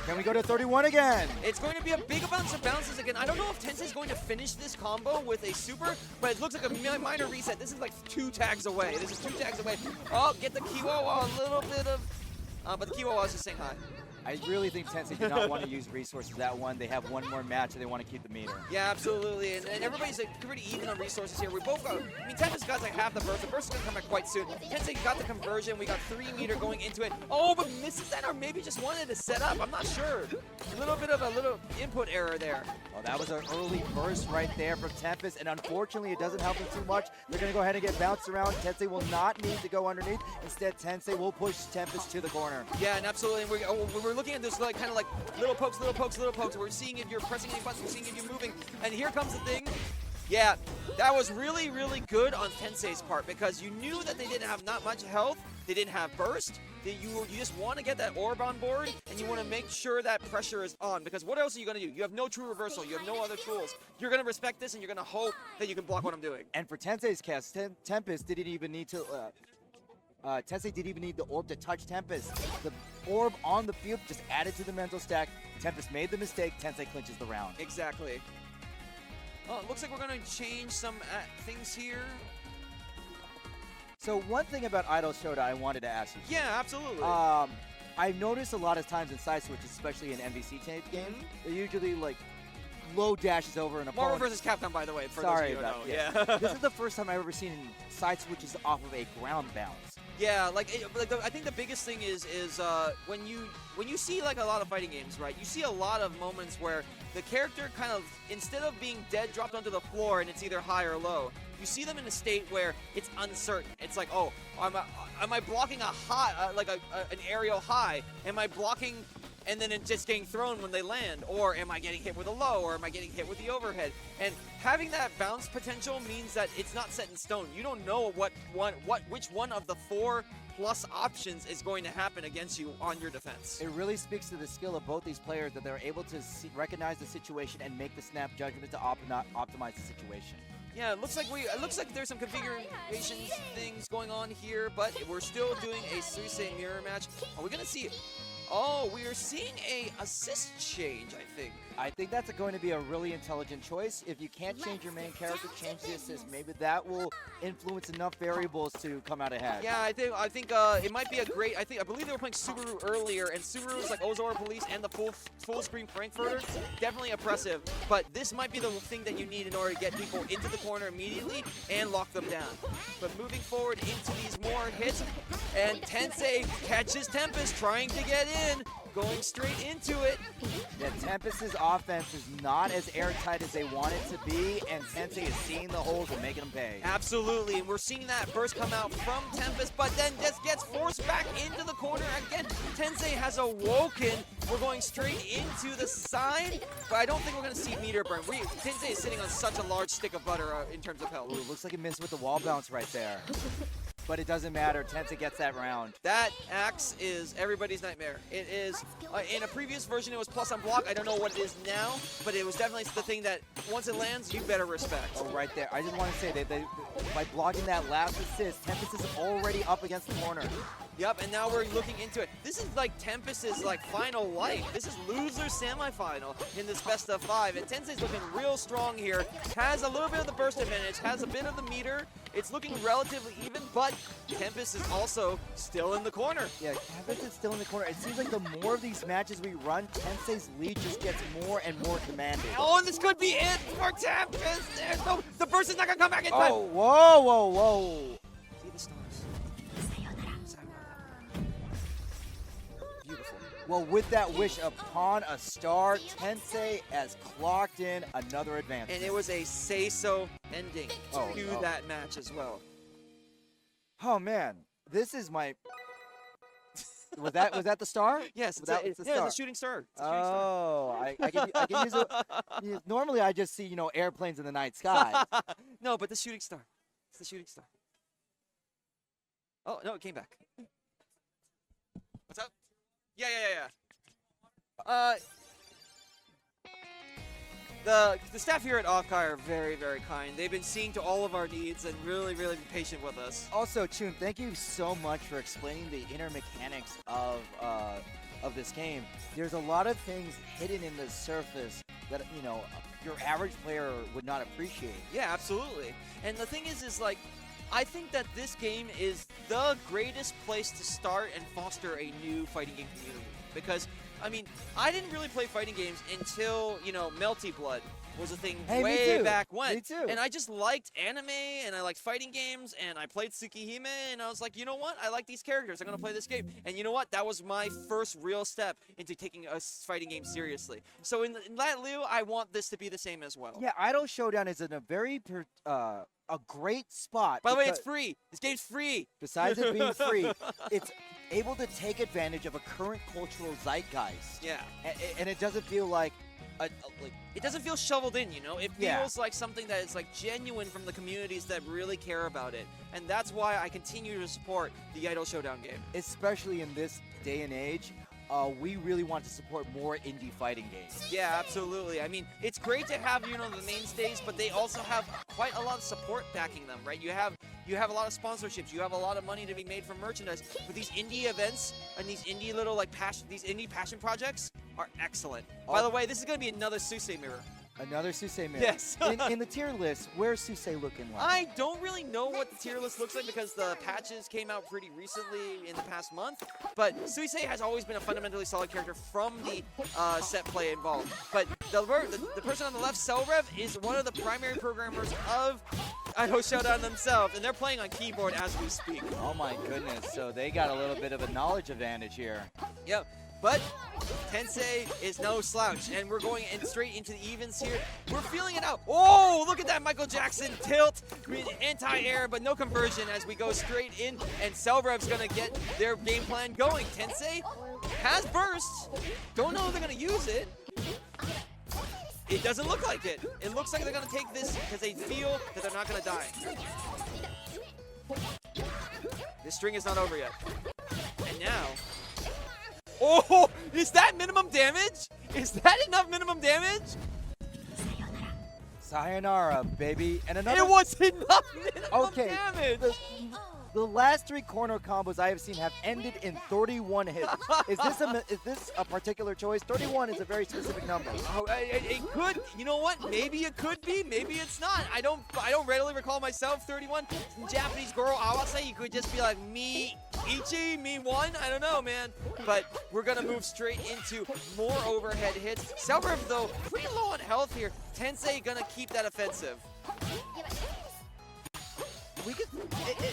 Speaker 3: Can we go to 31 again?
Speaker 1: It's going to be a big bunch of bounces again. I don't know if Tensei's going to finish this combo with a super, but it looks like a minor reset. This is like 2 tags away. This is 2 tags away. Oh, get the Kiwawa, a little bit of... but the Kiwawa is just saying hi.
Speaker 3: I really think Tensei did not want to use resources that one. They have one more match and they want to keep the meter.
Speaker 1: Yeah, absolutely. And everybody's pretty even on resources here. We both got, Tempest got like half the burst. The burst is going to come back quite soon. Tensei got the conversion. We got 3 meter going into it. Oh, but misses that, or maybe just wanted to set up. I'm not sure. A little input error there.
Speaker 3: Well, that was an early burst right there from Tempest, and unfortunately it doesn't help them too much. They're going to go ahead and get bounced around. Tensei will not need to go underneath. Instead, Tensei will push Tempest to the corner.
Speaker 1: Yeah, and absolutely. We're looking at this kind of like little pokes. We're seeing if you're pressing any buttons. We're seeing if you're moving. And here comes the thing. Yeah, that was really, really good on Tensei's part because you knew that they didn't have not much health, they didn't have burst, that you just want to get that orb on board, and you want to make sure that pressure is on, because what else are you going to do? You have no true reversal, you have no other tools. You're going to respect this, and you're going to hope that you can block what I'm doing.
Speaker 3: And for Tensei's cast, Tempest didn't even need to... Tensei didn't even need the orb to touch Tempest. The orb on the field just added to the mental stack. Tempest made the mistake, Tensei clinches the round.
Speaker 1: Exactly. Oh, it looks like we're going to change some things here.
Speaker 3: So one thing about Idol Showdown I wanted to ask you.
Speaker 1: Yeah, absolutely.
Speaker 3: I've noticed a lot of times in side switches, especially in MVC tape games, they're usually like low dashes over an opponent.
Speaker 1: Marvel vs. Capcom, by the way, for
Speaker 3: Sorry
Speaker 1: those of you who
Speaker 3: about
Speaker 1: know. Yeah.
Speaker 3: This is the first time I've ever seen side switches off of a ground bounce.
Speaker 1: Yeah, I think the biggest thing is when you see like a lot of fighting games, right? You see a lot of moments where the character kind of, instead of being dead, dropped onto the floor and it's either high or low, you see them in a state where it's uncertain. It's like, oh, am I blocking a high, an aerial high? Am I blocking and then it's just getting thrown when they land? Or am I getting hit with a low? Or am I getting hit with the overhead? And having that bounce potential means that it's not set in stone. You don't know which one of the 4+ options is going to happen against you on your defense.
Speaker 3: It really speaks to the skill of both these players that they're able to recognize the situation and make the snap judgment to optimize the situation.
Speaker 1: Yeah, it looks like there's some configuration things going on here, but we're still doing a Suisei mirror match. Are we gonna see? Oh, we are seeing a assist change, I think.
Speaker 3: I think that's going to be a really intelligent choice. If you can't change your main character, change the assist. Maybe that will influence enough variables to come out ahead.
Speaker 1: Yeah, I think it might be a great. I believe they were playing Subaru earlier, and Subaru's like Ozora Police and the full screen Frankfurter, definitely oppressive. But this might be the thing that you need in order to get people into the corner immediately and lock them down. But moving forward into these more hits, and Tensei catches Tempest trying to get in. Going straight into it.
Speaker 3: Yeah, Tempest's offense is not as airtight as they want it to be, and Tensei is seeing the holes and making them pay.
Speaker 1: Absolutely, and we're seeing that burst come out from Tempest, but then just gets forced back into the corner again. Tensei has awoken. We're going straight into the side, but I don't think we're going to see meter burn. Tensei is sitting on such a large stick of butter in terms of health.
Speaker 3: Ooh, looks like it missed with the wall bounce right there. But it doesn't matter. Tensei gets that round.
Speaker 1: That axe is everybody's nightmare. It is, in a previous version, it was plus on block. I don't know what it is now, but it was definitely the thing that once it lands, you better respect.
Speaker 3: Oh, right there. I just want to say that by blocking that last assist, Tempest is already up against the corner.
Speaker 1: Yep, and now we're looking into it. This is like Tempest's final life. This is loser semifinal in this best of 5, and Tensei's looking real strong here. Has a little bit of the burst advantage, has a bit of the meter. It's looking relatively even, but Tempest is also still in the corner. Yeah,
Speaker 3: Tempest is still in the corner. It seems like the more of these matches we run, Tensei's lead just gets more and more commanding.
Speaker 1: Oh, and this could be it for Tempest. No, the burst is not going to come back in time.
Speaker 3: Oh, whoa, whoa, whoa.
Speaker 1: See the stars. Beautiful.
Speaker 3: Well, with that wish upon a star, Tensei has clocked in another advance.
Speaker 1: And it was a say-so ending to that match as well.
Speaker 3: Oh man, this is my. Was that the star?
Speaker 1: Yes,
Speaker 3: it's the star.
Speaker 1: It's a shooting star.
Speaker 3: I can use it. Normally, I just see airplanes in the night sky.
Speaker 1: No, but the shooting star. It's the shooting star. Oh no, it came back. What's up? Yeah. The staff here at OffKai are very, very kind. They've been seeing to all of our needs and really, really been patient with us.
Speaker 3: Also, Chun, thank you so much for explaining the inner mechanics of this game. There's a lot of things hidden in the surface that your average player would not appreciate.
Speaker 1: Yeah, absolutely. And the thing is like, I think that this game is the greatest place to start and foster a new fighting game community. Because, I mean, I didn't really play fighting games until, Melty Blood was a thing way back when.
Speaker 3: Me too.
Speaker 1: And I just liked anime, and I liked fighting games, and I played Tsukihime, and I was like, you know what? I like these characters. I'm going to play this game. And you know what? That was my first real step into taking a fighting game seriously. So in that lieu, I want this to be the same as well.
Speaker 3: Yeah, Idol Showdown is in a very a great spot.
Speaker 1: By the way, it's free. This game's free.
Speaker 3: Besides it being free, it's able to take advantage of a current cultural zeitgeist.
Speaker 1: Yeah.
Speaker 3: And it doesn't feel like
Speaker 1: like it doesn't feel shoveled in, you know? It
Speaker 3: Yeah.
Speaker 1: feels like something that is like genuine from the communities that really care about it. And that's why I continue to support the Idol Showdown game.
Speaker 3: Especially in this day and age, we really want to support more indie fighting games.
Speaker 1: Yeah, absolutely. I mean, it's great to have, you know, the mainstays, but they also have quite a lot of support backing them, right? You have a lot of sponsorships. You have a lot of money to be made from merchandise. But these indie events and these indie little like these indie passion projects are excellent. By the way, this is going to be another Susei mirror.
Speaker 3: Another Susei mirror.
Speaker 1: Yes.
Speaker 3: in the tier list, where's Susei looking like?
Speaker 1: I don't really know what the tier list looks like because the patches came out pretty recently in the past month. But Suisei has always been a fundamentally solid character from the set play involved. But the person on the left, Selrev, is one of the primary programmers of Idol Showdown themselves, and they're playing on keyboard as we speak.
Speaker 3: Oh my goodness, so they got a little bit of a knowledge advantage here.
Speaker 1: Yep. But Tensei is no slouch, and we're going straight into the evens here. We're feeling it out. Oh, look at that Michael Jackson tilt, anti-air, but no conversion as we go straight in, and Selrev's gonna get their game plan going. Tensei has burst. Don't know if they're gonna use it. It doesn't look like it. It looks like they're gonna take this because they feel that they're not gonna die. This string is not over yet. And now, oh, is that minimum damage? Is that enough minimum damage?
Speaker 3: Sayonara, baby. And another.
Speaker 1: It was enough minimum
Speaker 3: Okay.
Speaker 1: damage.
Speaker 3: The last 3 corner combos I have seen have ended in 31 hits. Is this a particular choice? 31 is a very specific number.
Speaker 1: Oh, it could. You know what? Maybe it could be. Maybe it's not. I don't readily recall myself 31. In Japanese Goro Awase, you could just be like me Ichi, me 1. I don't know, man. But we're gonna move straight into more overhead hits. Selrev though pretty low on health here. Tensei gonna keep that offensive.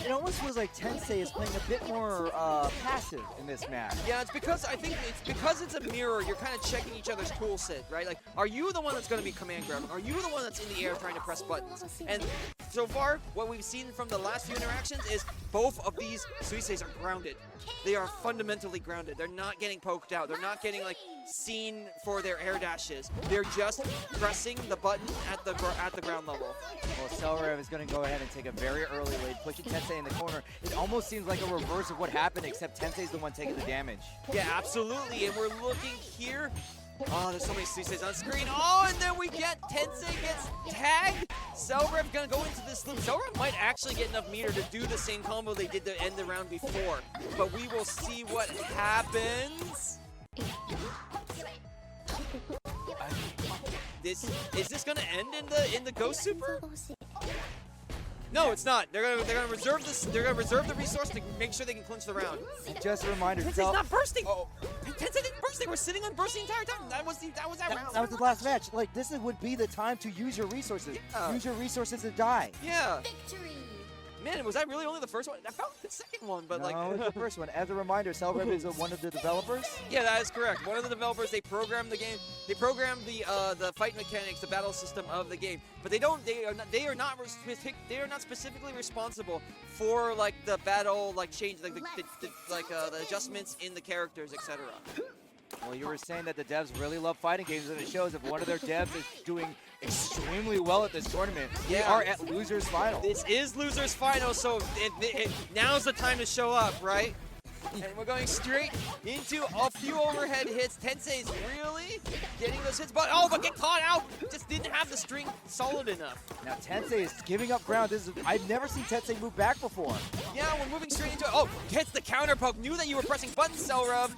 Speaker 3: It almost feels like Tensei is playing a bit more passive in this match.
Speaker 1: Yeah, it's because it's a mirror. You're kind of checking each other's tool set, right? Like, are you the one that's going to be command grabbing? Are you the one that's in the air trying to press buttons? And so far, what we've seen from the last few interactions is both of these Suiseis are grounded. They are fundamentally grounded. They're not getting poked out. They're not getting like seen for their air dashes. They're just pressing the button at the ground level.
Speaker 3: Well, Selrev is going to go ahead and take a very early lead, pushing Tensei in the corner. It almost seems like a reverse of what happened, except Tensei's the one taking the damage.
Speaker 1: Yeah, absolutely. And we're looking here. Oh, there's so many Suiseis on screen. Oh, and then we get Tensei gets tagged. Selrev gonna go into this loop. Selrev might actually get enough meter to do the same combo they did to end the round before. But we will see what happens. Is this gonna end in the Ghost Super? No, it's not. They're gonna reserve this. They're gonna reserve the resource to make sure they can clinch the round.
Speaker 3: Just a reminder.
Speaker 1: Tensei's not bursting. Oh, Tensei didn't burst. They were sitting on burst the entire time. That was that round.
Speaker 3: That was the last match. Like, this would be the time to use your resources.
Speaker 1: Yeah.
Speaker 3: Use your resources to die.
Speaker 1: Yeah.
Speaker 2: Victory!
Speaker 1: Man, was that really only the first one? I felt the second one, but
Speaker 3: No,
Speaker 1: like.
Speaker 3: it's the first one. As a reminder, Selrev is one of the developers.
Speaker 1: Yeah, that is correct. One of the developers, they programmed the game. They programmed the fight mechanics, the battle system of the game. But they are not specifically responsible for like the battle change, like the adjustments in the characters, etc.
Speaker 3: Well, you were saying that the devs really love fighting games, and it shows if one of their devs is doing extremely well at this tournament. They
Speaker 1: Yeah.
Speaker 3: are at losers final.
Speaker 1: This is losers final, so now's the time to show up, right? And we're going straight into a few overhead hits. Tensei's really getting those hits, but get caught out. Just didn't have the string solid enough.
Speaker 3: Now Tensei is giving up ground. I've never seen Tensei move back before.
Speaker 1: Yeah, we're moving straight into it. Oh, hits the counter poke. Knew that you were pressing buttons, Selrev.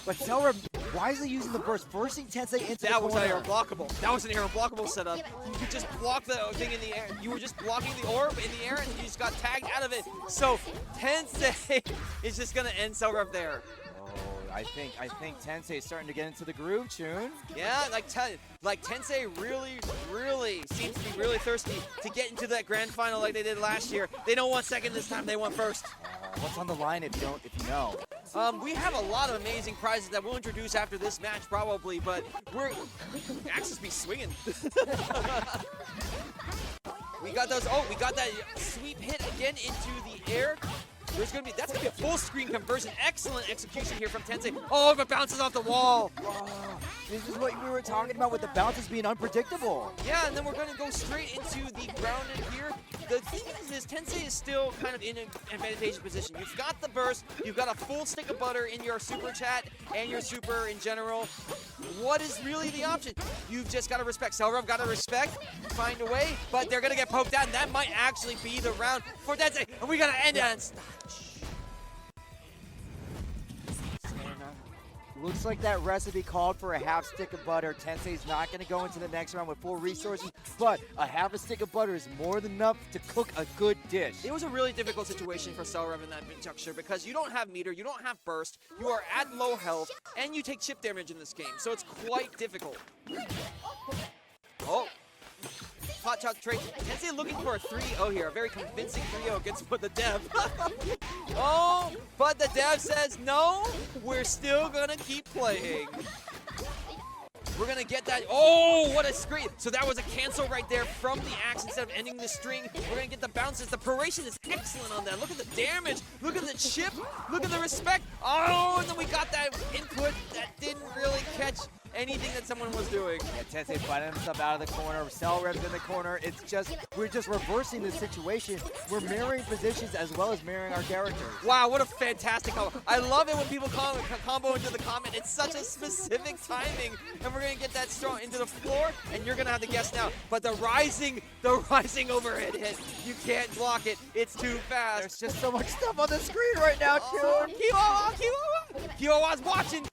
Speaker 3: But Selrev wisely using the burst, forcing Tensei into
Speaker 1: That
Speaker 3: the
Speaker 1: was
Speaker 3: corner.
Speaker 1: an air blockable. That was an air blockable setup. You could just block the thing in the air. You were just blocking the orb in the air, and you just got tagged out of it. So Tensei is just gonna end Selrev there.
Speaker 3: Oh, I think Tensei is starting to get into the groove, Chun.
Speaker 1: Yeah, like Tensei really seems to be really thirsty to get into that grand final like they did last year. They don't want second this time, they want first.
Speaker 3: What's on the line if you know?
Speaker 1: We have a lot of amazing prizes that we'll introduce after this match probably, but Axis be swinging. We got those. Oh, we got that sweep hit again into the air. That's gonna be a full screen conversion. Excellent execution here from Tensei. Oh, but bounces off the wall.
Speaker 3: Oh, this is what we were talking about with the bounces being unpredictable.
Speaker 1: Yeah, and then we're gonna go straight into the ground in here. The thing is Tensei is still kind of in an advantageous position. You've got the burst, you've got a full stick of butter in your super chat and your super in general. What is really the option? You've just gotta respect. Cellrev gotta respect, find a way, but they're gonna get poked out, and that might actually be the round for Tensei. And we gotta end it.
Speaker 3: Looks like that recipe called for a half stick of butter. Tensei's not going to go into the next round with full resources, but a half a stick of butter is more than enough to cook a good dish.
Speaker 1: It was a really difficult situation for Cellrev in that juncture because you don't have meter, you don't have burst, you are at low health, and you take chip damage in this game, so it's quite difficult. Oh. Hot shot trade. Tensei looking for a 3-0 here. A very convincing 3-0 against the dev. Oh, but the dev says, no, we're still going to keep playing. We're going to get that. Oh, what a screen. So that was a cancel right there from the axe instead of ending the string. We're going to get the bounces. The paration is excellent on that. Look at the damage. Look at the chip. Look at the respect. Oh, and then we got that input that didn't really catch anything that someone was doing.
Speaker 3: Yeah, Tensei finding himself out of the corner. Cellrev's in the corner. We're just reversing the situation. We're mirroring positions as well as mirroring our characters.
Speaker 1: Wow, what a fantastic combo. I love it when people combo into the comment. It's such a specific timing. And we're going to get that strong into the floor, and you're going to have to guess now. But the rising overhead hit, you can't block it. It's too fast.
Speaker 3: There's just so much stuff on the screen right now, dude.
Speaker 1: Kiwawa's watching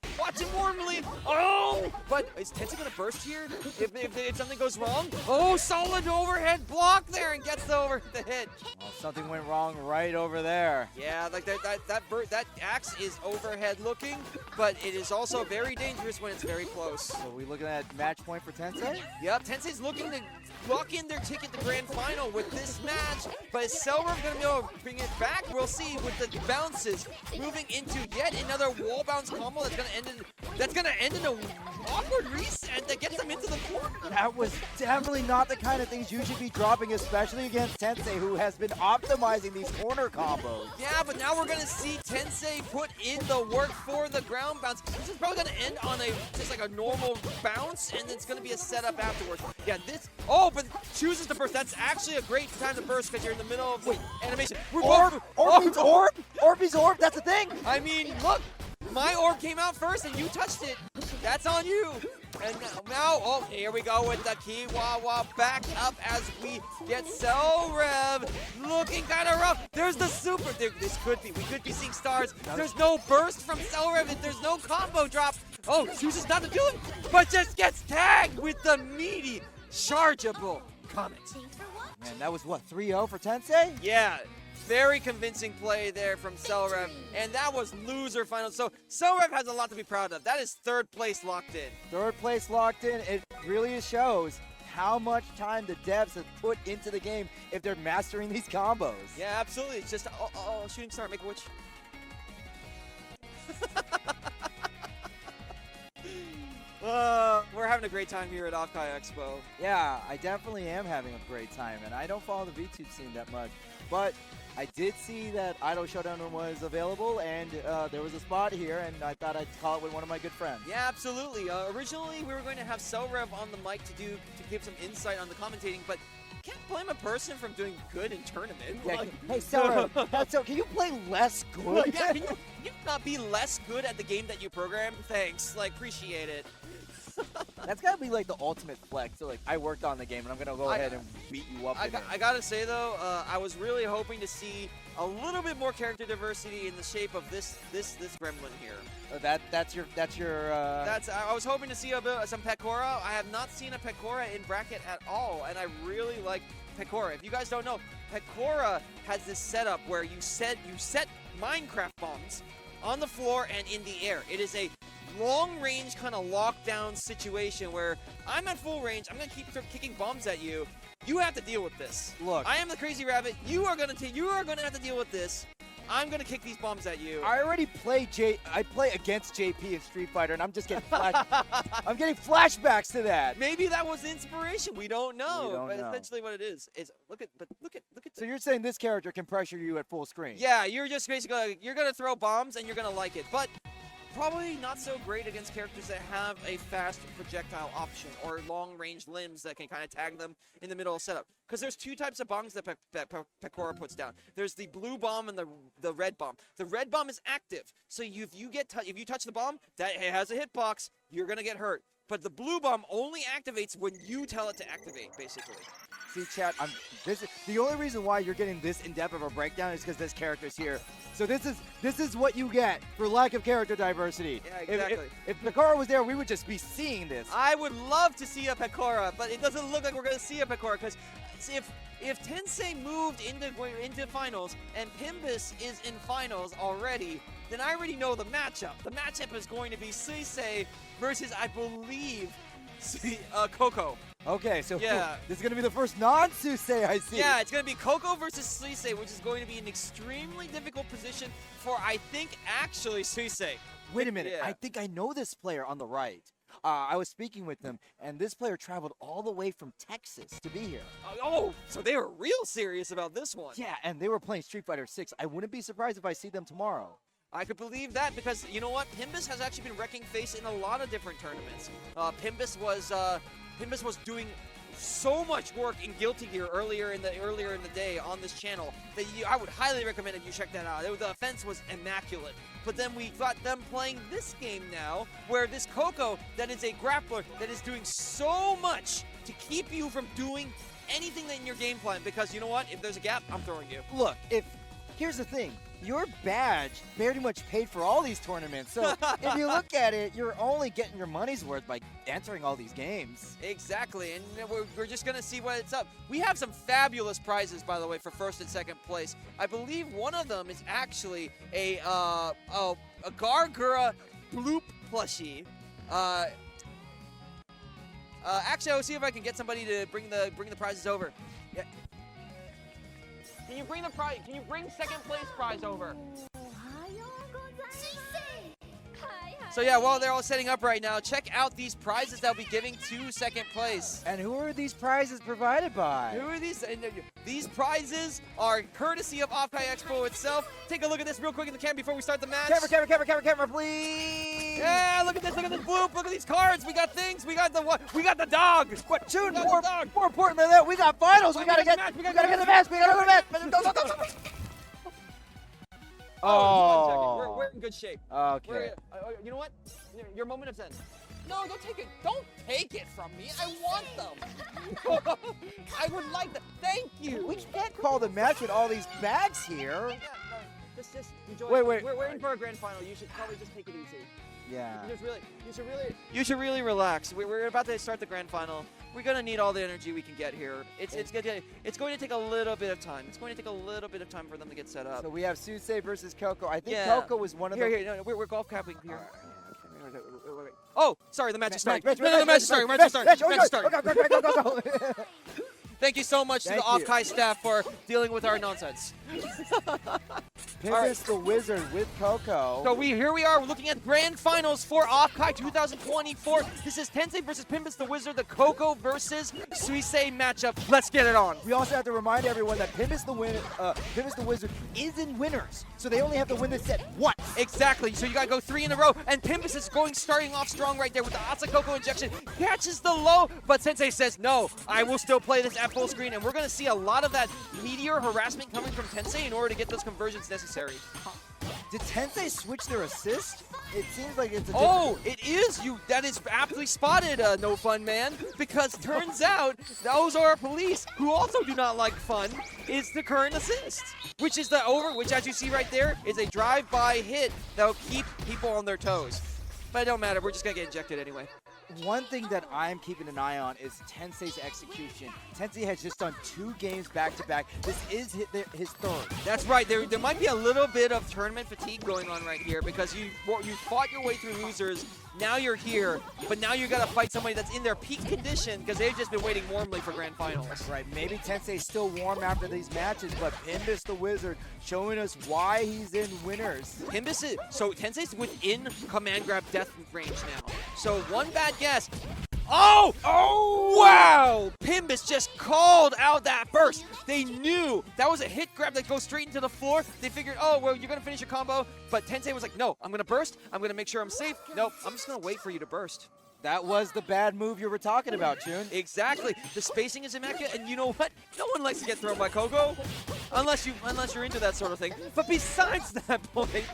Speaker 1: warmly. Oh, but is Tensei gonna burst here if something goes wrong? Oh, solid overhead block there and gets the hit.
Speaker 3: Well, something went wrong right over there.
Speaker 1: Yeah, like that axe is overhead looking, but it is also very dangerous when it's very close.
Speaker 3: So we looking at match point for Tensei?
Speaker 1: Yep, Tensei's looking to lock in their ticket to grand final with this match, but is Cellrev gonna be able to bring it back? We'll see with the bounces moving into yet another wall bounce combo that's gonna end in an awkward reset that gets them into the corner.
Speaker 3: That was definitely not the kind of things you should be dropping, especially against Tensei, who has been optimizing these corner combos.
Speaker 1: Yeah, but now we're gonna see Tensei put in the work for the ground bounce. This is probably gonna end on just like a normal bounce, and it's gonna be a setup afterwards. Yeah, but chooses to burst. That's actually a great time to burst because you're in the middle of animation.
Speaker 3: Orbeez orb, that's the thing.
Speaker 1: I mean, look, my orb came out first and you touched it. That's on you. And now, oh, here we go with the Kiwawa back up as we get Cellrev looking kind of rough. There's the super. We could be seeing stars. There's no burst from Cellrev. There's no combo drop. Oh, chooses not to do it, but just gets tagged with the meaty, chargeable comment.
Speaker 3: Man, that was what, 3-0 for Tensei?
Speaker 1: Yeah. Very convincing play there from Cellrev, and that was loser final. So Cellrev has a lot to be proud of. That is third place locked in.
Speaker 3: Third place locked in. It really shows how much time the devs have put into the game if they're mastering these combos.
Speaker 1: Yeah, absolutely. It's just shooting star, make a witch. We're having a great time here at OffKai Expo.
Speaker 3: Yeah, I definitely am having a great time, and I don't follow the VTube scene that much, but I did see that Idol Showdown was available, and there was a spot here, and I thought I'd call it with one of my good friends.
Speaker 1: Yeah, absolutely. Originally, we were going to have Cellrev on the mic to give some insight on the commentating, but you can't blame a person from doing good in tournament.
Speaker 3: Yeah, hey, Cellrev, so can you play less good?
Speaker 1: Yeah, can you not be less good at the game that you program? Thanks, appreciate it.
Speaker 3: That's gotta be like the ultimate flex. So I worked on the game, and I'm gonna go ahead and beat you up.
Speaker 1: I gotta say though, I was really hoping to see a little bit more character diversity in the shape of this gremlin here. I was hoping to see some Pecora. I have not seen a Pecora in bracket at all, and I really like Pecora. If you guys don't know, Pecora has this setup where you set Minecraft bombs on the floor and in the air. It is a long-range kind of lockdown situation where I'm at full range. I'm gonna keep kicking bombs at you. You have to deal with this.
Speaker 3: Look,
Speaker 1: I am the crazy rabbit. You are gonna have to deal with this. I'm gonna kick these bombs at you.
Speaker 3: I already play I play against JP in Street Fighter, and I'm just getting I'm getting flashbacks to that.
Speaker 1: Maybe that was inspiration. We don't know.
Speaker 3: We don't
Speaker 1: but
Speaker 3: know.
Speaker 1: essentially, what it is look at.
Speaker 3: So you're saying this character can pressure you at full screen?
Speaker 1: Yeah, you're just basically you're gonna throw bombs and you're gonna like it, but probably not so great against characters that have a fast projectile option or long-range limbs that can kind of tag them in the middle of setup. Because there's two types of bombs that Pecora puts down. There's the blue bomb and the red bomb. The red bomb is active, so if you touch the bomb, that it has a hitbox, you're gonna get hurt. But the blue bomb only activates when you tell it to activate, basically.
Speaker 3: See, chat, the only reason why you're getting this in-depth of a breakdown is because this character's here. So this is what you get for lack of character diversity.
Speaker 1: Yeah, exactly.
Speaker 3: If Pecora was there, we would just be seeing this.
Speaker 1: I would love to see a Pecora, but it doesn't look like we're going to see a Pecora, because if Tensei moved into finals and Pimbus is in finals already, then I already know the matchup. The matchup is going to be Suisei versus, I believe, Coco.
Speaker 3: Okay, so
Speaker 1: yeah.
Speaker 3: This is going to be the first non-Susei I see.
Speaker 1: Yeah, it's going to be Coco versus Suisei, which is going to be an extremely difficult position for, I think, actually Suisei.
Speaker 3: Wait a minute.
Speaker 1: Yeah.
Speaker 3: I think I know this player on the right. I was speaking with them, and this player traveled all the way from Texas to be here.
Speaker 1: Oh, so they were real serious about this one.
Speaker 3: Yeah, and they were playing Street Fighter 6. I wouldn't be surprised if I see them tomorrow.
Speaker 1: I could believe that, because you know what? Pimbus has actually been wrecking face in a lot of different tournaments. Pimbus was doing so much work in Guilty Gear earlier in the day on this channel that I would highly recommend that you check that out. The offense was immaculate. But then we got them playing this game now, where this Coco, that is a grappler, that is doing so much to keep you from doing anything in your game plan. Because you know what? If there's a gap, I'm throwing you.
Speaker 3: Look, here's the thing. Your badge very much paid for all these tournaments. So if you look at it, you're only getting your money's worth by entering all these games.
Speaker 1: Exactly, and we're just going to see what it's up. We have some fabulous prizes, by the way, for first and second place. I believe one of them is actually a Gargura Bloop plushie. Actually, I'll see if I can get somebody to bring the prizes over. Yeah. Can you bring the prize? Can you bring second place prize over? So yeah, while they're all setting up right now, check out these prizes that will be giving to second place.
Speaker 3: And who are these prizes provided by?
Speaker 1: Who are these? These prizes are courtesy of OffKai Expo itself. Take a look at this real quick in the camera before we start the match.
Speaker 3: Camera, please!
Speaker 1: Yeah, look at this bloop, look at these cards. We got things, we got the dog.
Speaker 3: But dude, more important than that, we got finals. We gotta get the match. Go.
Speaker 1: Oh, we're in good shape.
Speaker 3: Okay.
Speaker 1: You know what? Your moment of zen. No, don't take it. Don't take it from me. I want them. I would like them. Thank you.
Speaker 3: We can't call the match with all these bags here.
Speaker 1: Yeah, no, just enjoy.
Speaker 3: Wait.
Speaker 1: We're in for a grand final. You should probably just take it easy.
Speaker 3: Yeah.
Speaker 1: You should really relax. We're about to start the grand final. We're gonna need all the energy we can get here. It's going to take a little bit of time. It's going to take a little bit of time for them to get set up.
Speaker 3: So we have Susei versus Coco. I think
Speaker 1: Yeah.
Speaker 3: Coco was one of them.
Speaker 1: Here, no, we're golf capping here. Wait. Oh, sorry, the match is starting.
Speaker 3: Match
Speaker 1: The match is starting. Match is starting.
Speaker 3: Go.
Speaker 1: Thank you so much to the
Speaker 3: Thank you.
Speaker 1: OffKai staff for dealing with our nonsense.
Speaker 3: Pimbus the Wizard with Coco.
Speaker 1: So here we are. We're looking at grand finals for OffKai 2024. This is Tensei versus Pimbus the Wizard, the Coco versus Suisei matchup. Let's get it on.
Speaker 3: We also have to remind everyone that Pimbus the Wizard is in winners, so they only have to win this set once.
Speaker 1: Exactly. So you gotta go 3 in a row, and Pimbus is starting off strong right there with the Asakoko injection. Catches the low, but Sensei says no. I will still play this at full screen, and we're gonna see a lot of that meteor harassment coming from Tensei in order to get those conversions necessary.
Speaker 3: Did Tensei switch their assist? It seems like it's a
Speaker 1: Oh, it is you. That is aptly spotted, No Fun Man, because turns out those are police who also do not like fun. Is the current assist, which is which as you see right there is a drive-by hit that will keep people on their toes. But it don't matter. We're just gonna get injected anyway.
Speaker 3: One thing that I'm keeping an eye on is Tensei's execution. Tensei has just done 2 games back-to-back. This is his third.
Speaker 1: That's right. There might be a little bit of tournament fatigue going on right here because you fought your way through losers Now you're here, but now you gotta fight somebody that's in their peak condition because they've just been waiting warmly for grand finals.
Speaker 3: Right, maybe Tensei's still warm after these matches, but Pimbus the Wizard showing us why he's in winners.
Speaker 1: Pimbus is, so Tensei's within command grab death range now. So one bad guess. Oh! Oh! Wow! Pimbus just called out that burst. They knew that was a hit grab that goes straight into the floor. They figured, oh, well, you're going to finish your combo. But Tensei was like, no, I'm going to burst. I'm going to make sure I'm safe. Nope, I'm just going to wait for you to burst.
Speaker 3: That was the bad move you were talking about, June.
Speaker 1: Exactly. The spacing is immaculate, and you know what? No one likes to get thrown by Coco, unless you're into that sort of thing. But besides that point,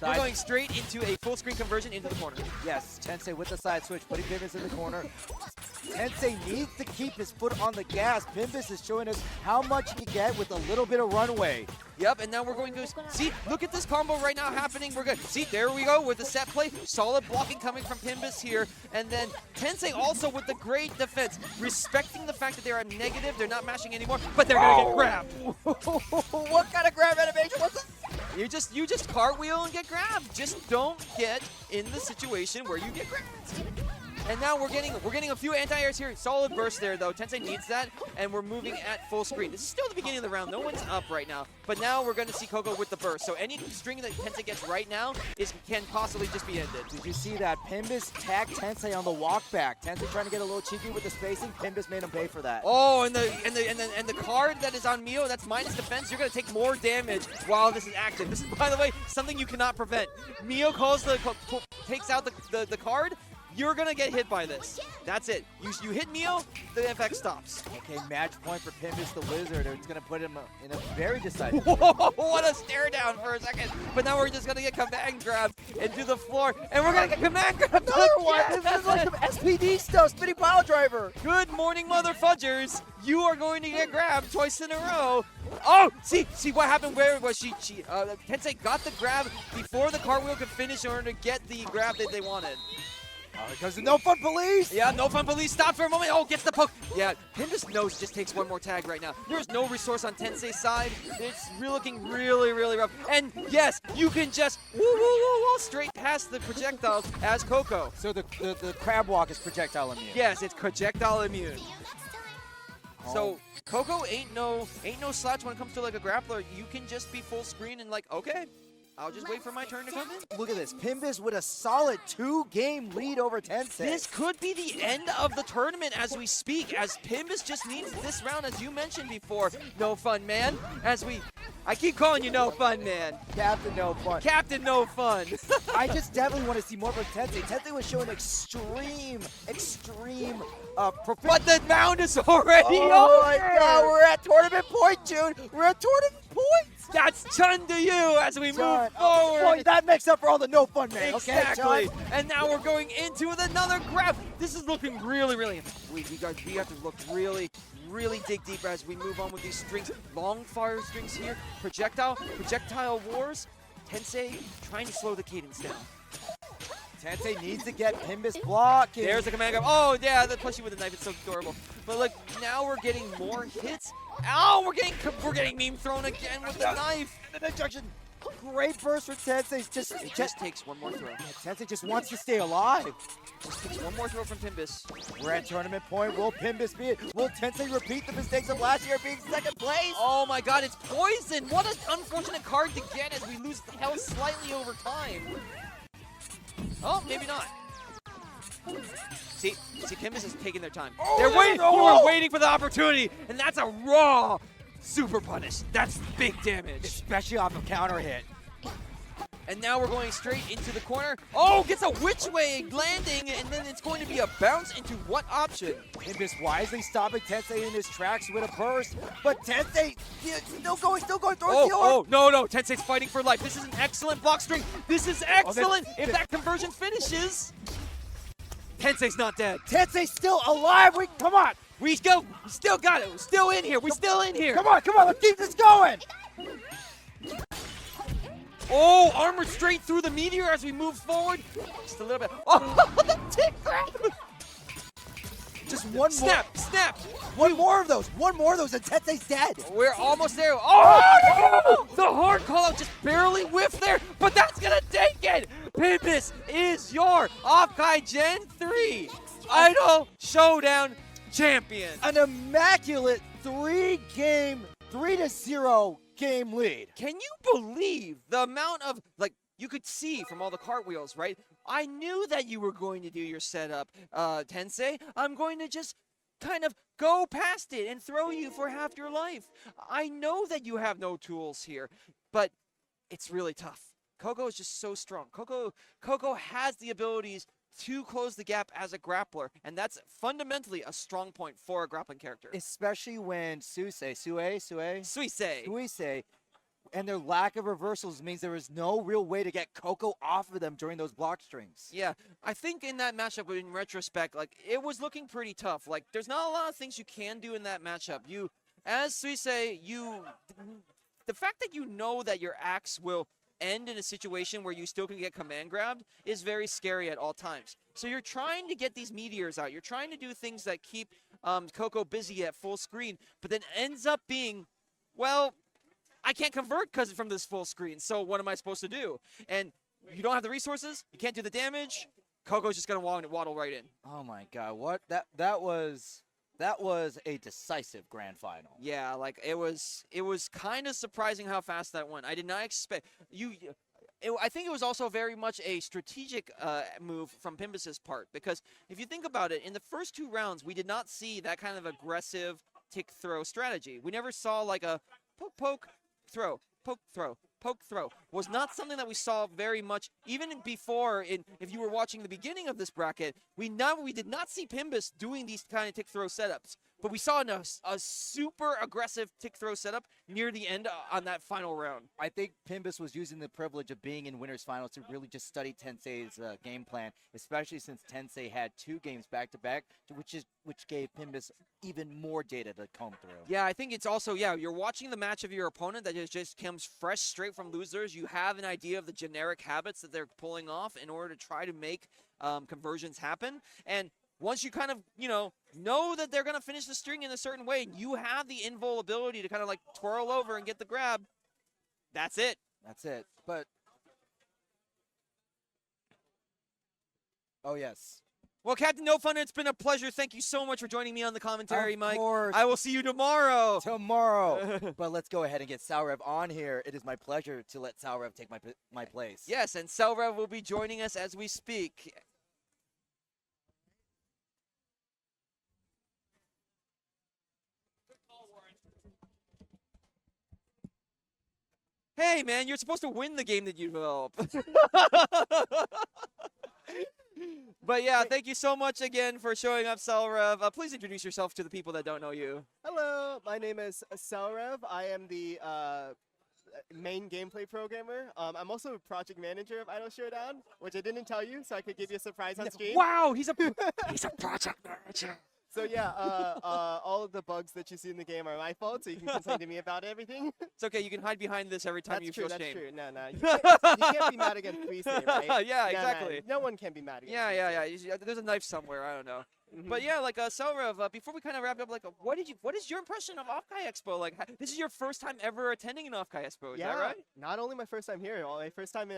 Speaker 1: we're going straight into a full screen conversion into the corner.
Speaker 3: Yes, Tensei with the side switch, putting Pimbus in the corner. Tensei needs to keep his foot on the gas. Pimbus is showing us how much he can get with a little bit of runway.
Speaker 1: Yep, and now we're going to see, look at this combo right now happening. We're good. See, there we go with the set play. Solid blocking coming from Pimbus here. And then Tensei also with the great defense, respecting the fact that they're at negative. They're not mashing anymore, but they're going to get grabbed.
Speaker 3: What kind of grab animation was this?
Speaker 1: You just cartwheel and get grabbed. Just don't get in the situation where you get grabbed. And now we're getting a few anti-airs here. Solid burst there though. Tensei needs that, and we're moving at full screen. This is still the beginning of the round. No one's up right now. But now we're going to see Coco with the burst. So any string that Tensei gets right now can possibly just be ended.
Speaker 3: Did you see that? Pimbus tagged Tensei on the walk back. Tensei trying to get a little cheeky with the spacing. Pimbus made him pay for that.
Speaker 1: Oh, and the card that is on Mio, that's minus defense. You're going to take more damage while this is active. This is, by the way, something you cannot prevent. Mio takes out the card. You're going to get hit by this. That's it. You hit Mio, the FX stops.
Speaker 3: Okay, match point for Pimbus the Wizard. It's going to put him in a very decisive.
Speaker 1: Whoa, what a stare down for a second. But now we're just going to get command grabbed into the floor. And we're going to get command grabbed.
Speaker 3: Another one. This is like some SPD stuff. Spinning pile driver.
Speaker 1: Good morning, mother fudgers. You are going to get grabbed twice in a row. Oh, see what happened? Where was she? Tensei got the grab before the cartwheel could finish in order to get the grab that they wanted.
Speaker 3: Because the No Fun Police!
Speaker 1: Yeah, No Fun Police stopped for a moment. Oh, gets the poke. Yeah, Pimbus knows just takes one more tag right now. There's no resource on Tensei's side. It's looking really, really rough. And yes, you can just straight past the projectiles as Coco.
Speaker 3: So the crab walk is projectile immune.
Speaker 1: Yes, it's projectile immune.
Speaker 2: See you next time.
Speaker 1: So Coco ain't no slouch when it comes to like a grappler. You can just be full screen and like, okay, I'll just wait for my turn to come in.
Speaker 3: Look at this. Pimbus with a solid 2-game lead over Tensei.
Speaker 1: This could be the end of the tournament as we speak, as Pimbus just needs this round, as you mentioned before, No Fun Man. I keep calling you No Fun Man.
Speaker 3: Captain No Fun.
Speaker 1: Captain No Fun.
Speaker 3: I just definitely want to see more from Tensei. Tensei was showing extreme proficiency.
Speaker 1: But the mound is already over.
Speaker 3: Oh my God, we're at tournament point, June. We're at tournament point.
Speaker 1: That's Chun to you as we move forward.
Speaker 3: Well, that makes up for all the No Fun Man.
Speaker 1: Exactly.
Speaker 3: Okay,
Speaker 1: and now we're going into another grab. This is looking really, really. We have to look really dig deeper as we move on with these strings. Long fire strings here. Projectile wars. Tensei trying to slow the cadence down.
Speaker 3: Tensei needs to get Pimbus blocking.
Speaker 1: There's the command grab. Oh yeah, the plushie with the knife. It's so adorable. But look, now we're getting more hits. Ow, we're getting meme thrown again with the knife.
Speaker 3: The injection. Great burst for Tensei.
Speaker 1: It just takes one more throw.
Speaker 3: Tensei just wants to stay alive.
Speaker 1: Just takes one more throw from Pimbus.
Speaker 3: We're at tournament point. Will Pimbus be it? Will Tensei repeat the mistakes of last year being second place?
Speaker 1: Oh my God, it's poison. What an unfortunate card to get as we lose health slightly over time. Oh, maybe not. See, Pimbus is taking their time.
Speaker 3: Oh,
Speaker 1: They're waiting. We're waiting for the opportunity, and that's a raw super punish. That's big damage,
Speaker 3: especially off of counter hit.
Speaker 1: And now we're going straight into the corner. Oh, gets a which way landing, and then it's going to be a bounce into what option?
Speaker 3: Pimbus wisely stopping Tensei in his tracks with a burst, but Tensei still going,
Speaker 1: no, Tensei's fighting for life. This is an excellent block string. This is excellent. If that conversion finishes, Tensei's not dead.
Speaker 3: Tensei's still alive. Come on.
Speaker 1: We still got it. We're still in here. We're still in here.
Speaker 3: Come on. Let's keep this going.
Speaker 1: Oh, armored straight through the meteor as we move forward. Just a little bit. Oh, the tick grab.
Speaker 3: Just one
Speaker 1: snap.
Speaker 3: One more of those, and Tensei's dead.
Speaker 1: We're almost there. Oh, the hard call out just barely whiffed there, but that's gonna take it. Pimbus is your OffKai Gen 3 Idol Showdown champion.
Speaker 3: An immaculate 3-0 game lead.
Speaker 1: Can you believe the amount of, like, you could see from all the cartwheels, right? I knew that you were going to do your setup, Tensei. I'm going to just kind of go past it and throw you for half your life. I know that you have no tools here, but it's really tough. Coco is just so strong. Coco has the abilities to close the gap as a grappler, and that's fundamentally a strong point for a grappling character.
Speaker 3: Especially when Suise, and their lack of reversals means there is no real way to get Coco off of them during those block strings.
Speaker 1: Yeah, I think in that matchup, in retrospect, like, it was looking pretty tough. Like, there's not a lot of things you can do in that matchup. You, as Suise, the fact that you know that your axe will end in a situation where you still can get command grabbed is very scary at all times. So you're trying to get these meteors out. You're trying to do things that keep Coco busy at full screen, but then ends up being, well, I can't convert because from this full screen, so what am I supposed to do? And you don't have the resources, you can't do the damage, Coco's just going to waddle right in.
Speaker 3: Oh my god, what? That was a decisive grand final.
Speaker 1: Yeah, like, it was kind of surprising how fast that went. I did not expect I think it was also very much a strategic move from Pimbus's part, because if you think about it, in the first 2 rounds, we did not see that kind of aggressive tick throw strategy. We never saw like a poke, throw, poke, throw. Poke throw was not something that we saw very much even before. If you were watching the beginning of this bracket, we did not see Pimbus doing these kind of tick throw setups, but we saw a super aggressive tick throw setup near the end on that final round.
Speaker 3: I think Pimbus was using the privilege of being in winners finals to really just study Tensei's game plan, especially since Tensei had 2 games back to back, which gave Pimbus even more data to comb through.
Speaker 1: Yeah, I think it's also, you're watching the match of your opponent that just comes fresh straight from losers. You have an idea of the generic habits that they're pulling off in order to try to make conversions happen. And once you kind of, know that they're going to finish the string in a certain way, you have the invulnerability to kind of like twirl over and get the grab. That's it.
Speaker 3: That's it. But, oh yes.
Speaker 1: Well, Captain No Fun, it's been a pleasure. Thank you so much for joining me on the commentary, Mike.
Speaker 3: Of course.
Speaker 1: I will see you tomorrow.
Speaker 3: But let's go ahead and get Salrev on here. It is my pleasure to let Salrev take my place.
Speaker 1: Yes, and Salrev will be joining us as we speak. Hey, man, you're supposed to win the game that you develop. But yeah, thank you so much again for showing up, Salrev. Please introduce yourself to the people that don't know you.
Speaker 4: Hello, my name is Salrev. I am the main gameplay programmer. I'm also a project manager of Idol Showdown, which I didn't tell you, so I could give you a surprise on stream.
Speaker 1: Wow, he's a project manager.
Speaker 4: So yeah, all of the bugs that you see in the game are my fault, so you can complain to me about everything.
Speaker 1: It's okay, you can hide behind this every time you feel shame.
Speaker 4: That's true. No, you can't be mad against Suise, right?
Speaker 1: Yeah, exactly.
Speaker 4: No one can be mad against
Speaker 1: Yeah. There's a knife somewhere, I don't know. But yeah, like Salrev, before we kind of wrap up, like, what is your impression of OffKai Expo? Like, this is your first time ever attending an OffKai Expo, is that right?
Speaker 4: Not only my first time here, my first time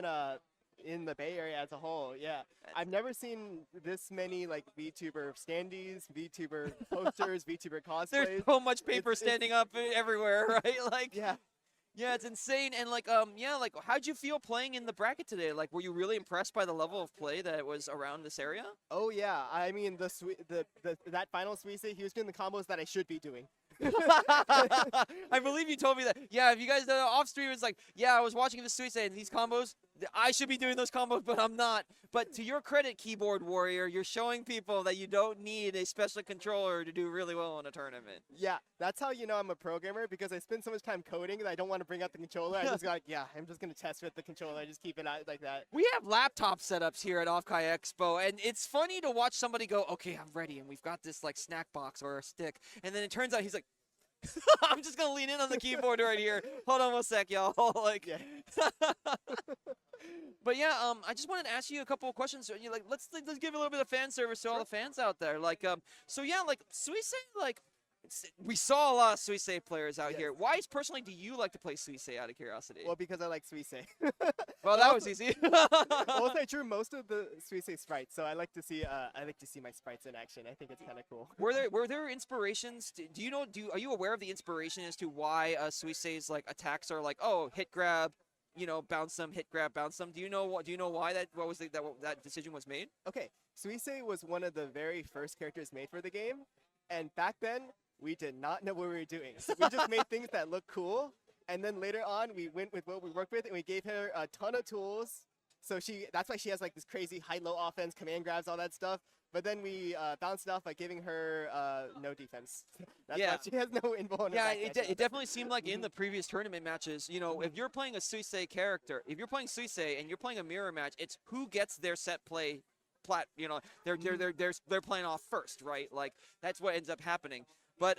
Speaker 4: in the Bay Area as a whole. Yeah, I've never seen this many like VTuber standees, VTuber posters, VTuber cosplays.
Speaker 1: There's so much paper standing up everywhere, right? Like,
Speaker 4: yeah,
Speaker 1: it's insane. And like, like, how'd you feel playing in the bracket today? Like, were you really impressed by the level of play that was around this area?
Speaker 4: Oh yeah, I mean that final Suisse, he was doing the combos that I should be doing.
Speaker 1: I believe you told me that. Yeah, if you guys know, off stream, it's like, yeah, I was watching the Suisse and these combos, I should be doing those combos, but I'm not. But to your credit, keyboard warrior, you're showing people that you don't need a special controller to do really well in a tournament.
Speaker 4: Yeah, that's how you know I'm a programmer, because I spend so much time coding that I don't want to bring out the controller. I just like, I'm just going to test with the controller. I just keep it out like that.
Speaker 1: We have laptop setups here at OffKai Expo, and it's funny to watch somebody go, okay, I'm ready, and we've got this like snack box or a stick, and then it turns out he's like, I'm just gonna lean in on the keyboard right here. Hold on one sec, y'all. Like,
Speaker 4: yeah.
Speaker 1: But yeah, I just wanted to ask you a couple of questions. Like, let's give a little bit of fan service to all the fans out there. Like, so yeah, like Suisse, like, We saw a lot of Suisei players out here. Why personally do you like to play Suisei out of curiosity?
Speaker 4: Well, because I like Suisei.
Speaker 1: Well, that was easy.
Speaker 4: Also, I drew most of the Suisei sprites, so I like to see my sprites in action. I think it's kind of cool.
Speaker 1: Were there inspirations? Do you know? Are you aware of the inspiration as to why Suisei's like attacks are like, oh, hit grab, bounce them, hit grab, bounce them? Do you know why that decision was made?
Speaker 4: Okay, Suisei was one of the very first characters made for the game, and back then we did not know what we were doing. So we just made things that look cool, and then later on we went with what we worked with, and we gave her a ton of tools. So that's why she has like this crazy high-low offense, command grabs, all that stuff. But then we bounced it off by giving her no defense. That's why she has no info on her back
Speaker 1: it definitely seemed like in the previous tournament matches, if you're playing a Suisei character, if you're playing Suisei and you're playing a mirror match, it's who gets their set play they're playing off first, right? Like that's what ends up happening. But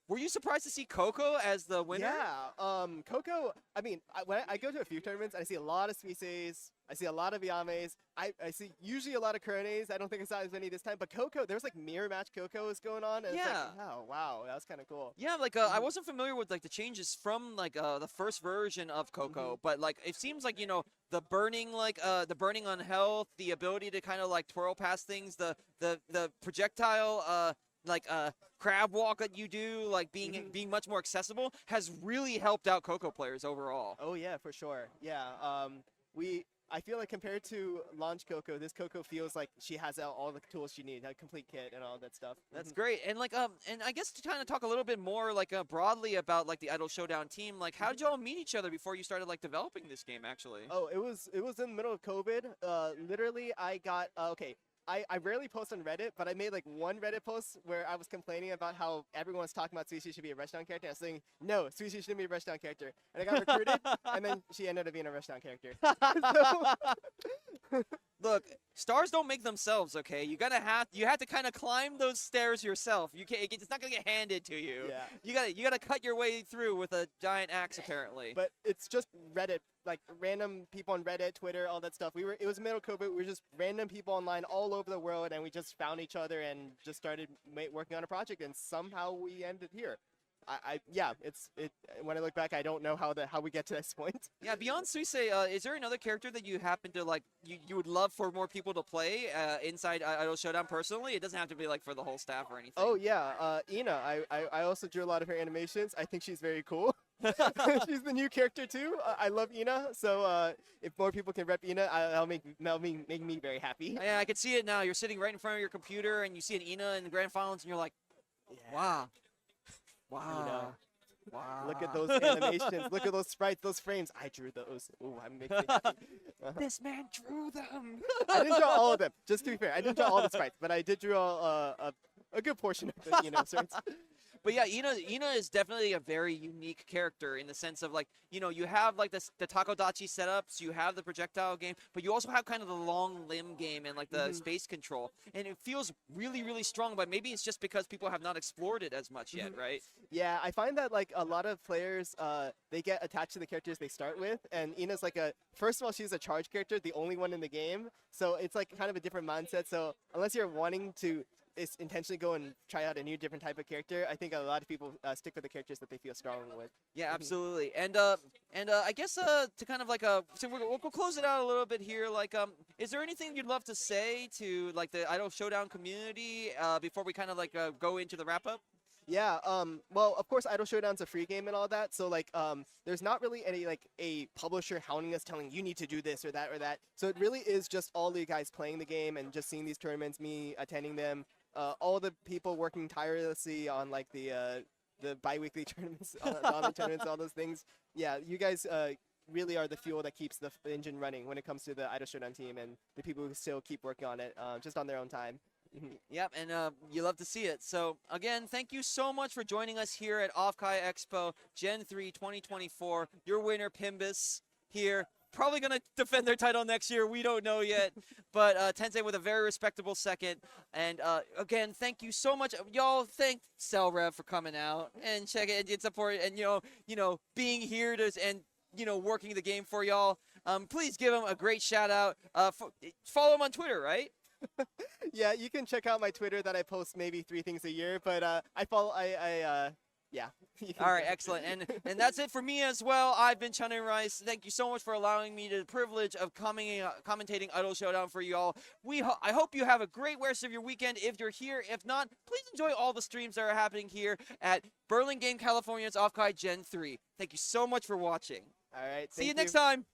Speaker 1: were you surprised to see Coco as the winner?
Speaker 4: Yeah, Coco. I mean, when I go to a few tournaments, I see a lot of Suiseis. I see a lot of Yames. I see usually a lot of Kurones. I don't think I saw as many this time. But Coco, there was like mirror match Coco was going on. And it's like, oh, wow, that was kind of cool.
Speaker 1: Yeah, like I wasn't familiar with like the changes from like the first version of Coco, but like it seems like the burning on health, the ability to kind of like twirl past things, the projectile crab walk that you do, like being much more accessible, has really helped out Coco players overall.
Speaker 4: Oh yeah, for sure. Yeah, I feel like compared to launch Coco, this Coco feels like she has all the tools she needs, a complete kit and all that stuff.
Speaker 1: That's great. And like and I guess to kind of talk a little bit more like broadly about like the Idol Showdown team, like how did y'all meet each other before you started like developing this game actually?
Speaker 4: Oh, it was in the middle of COVID. Literally, I got okay. I rarely post on Reddit, but I made like one Reddit post where I was complaining about how everyone was talking about Suishi should be a Rushdown character. I was saying, no, Suishi shouldn't be a Rushdown character. And I got recruited, and then she ended up being a Rushdown character.
Speaker 1: Look, stars don't make themselves, okay? You have to kind of climb those stairs yourself. You can't. It's not gonna get handed to you.
Speaker 4: Yeah.
Speaker 1: You gotta cut your way through with a giant axe, apparently.
Speaker 4: But it's just Reddit, like random people on Reddit, Twitter, all that stuff. It was middle COVID. We were just random people online all over the world, and we just found each other and just started working on a project, and somehow we ended here. When I look back, I don't know how we get to this point.
Speaker 1: Yeah, beyond Suisei, is there another character that you happen to like you would love for more people to play inside Idol Showdown personally? It doesn't have to be like for the whole staff or anything.
Speaker 4: Oh yeah, Ina. I also drew a lot of her animations. I think she's very cool. She's the new character too. I love Ina, so if more people can rep Ina, that'll make me very happy.
Speaker 1: Yeah, I can see it now. You're sitting right in front of your computer and you see an Ina in the grand finals, and you're like, wow. Wow. Wow.
Speaker 4: Look at those animations. Look at those sprites, those frames. I drew those. Ooh, I'm making
Speaker 1: This man drew them.
Speaker 4: I didn't draw all of them. Just to be fair, I didn't draw all the sprites, but I did draw a good portion of the sprites.
Speaker 1: But yeah, Ina is definitely a very unique character in the sense of like, you have like the Takodachi setups, you have the projectile game, but you also have kind of the long limb game and like the space control. And it feels really, really strong, but maybe it's just because people have not explored it as much yet, right?
Speaker 4: Yeah, I find that like a lot of players, they get attached to the characters they start with, and Ina's like first of all, she's a charge character, the only one in the game, so it's like kind of a different mindset. So unless you're wanting to intentionally go and try out a new different type of character, I think a lot of people stick with the characters that they feel strong with.
Speaker 1: Yeah, absolutely. And I guess to kind of like so we'll close it out a little bit here. Like, is there anything you'd love to say to like the Idol Showdown community before we kind of like go into the wrap up?
Speaker 4: Yeah, well, of course, Idol Showdown's a free game and all that, so, like, there's not really any, like, a publisher hounding us telling you need to do this or that or that. So it really is just all the guys playing the game and just seeing these tournaments, me attending them, all the people working tirelessly on, like, the bi-weekly tournaments, all the tournaments, all those things. Yeah, you guys really are the fuel that keeps the engine running when it comes to the Idol Showdown team and the people who still keep working on it just on their own time.
Speaker 1: Yep, and you love to see it. So, again, thank you so much for joining us here at OffKai Expo Gen 3 2024. Your winner, Pimbus, here. Probably going to defend their title next year. We don't know yet. But Tensei with a very respectable second. And, again, thank you so much. Y'all, thank Cellrev for coming out and checking and support and, being here and working the game for y'all. Please give him a great shout-out. Follow him on Twitter, right?
Speaker 4: Yeah, you can check out my Twitter that I post maybe 3 things a year, but yeah. you can
Speaker 1: All right,
Speaker 4: go.
Speaker 1: excellent. And that's it for me as well. I've been Chun and Rice. Thank you so much for allowing me the privilege of commentating Idol Showdown for you all. I hope you have a great rest of your weekend if you're here. If not, please enjoy all the streams that are happening here at Burlingame, California's OffKai Gen 3. Thank you so much for watching.
Speaker 4: All right.
Speaker 1: See you
Speaker 4: thank
Speaker 1: next time.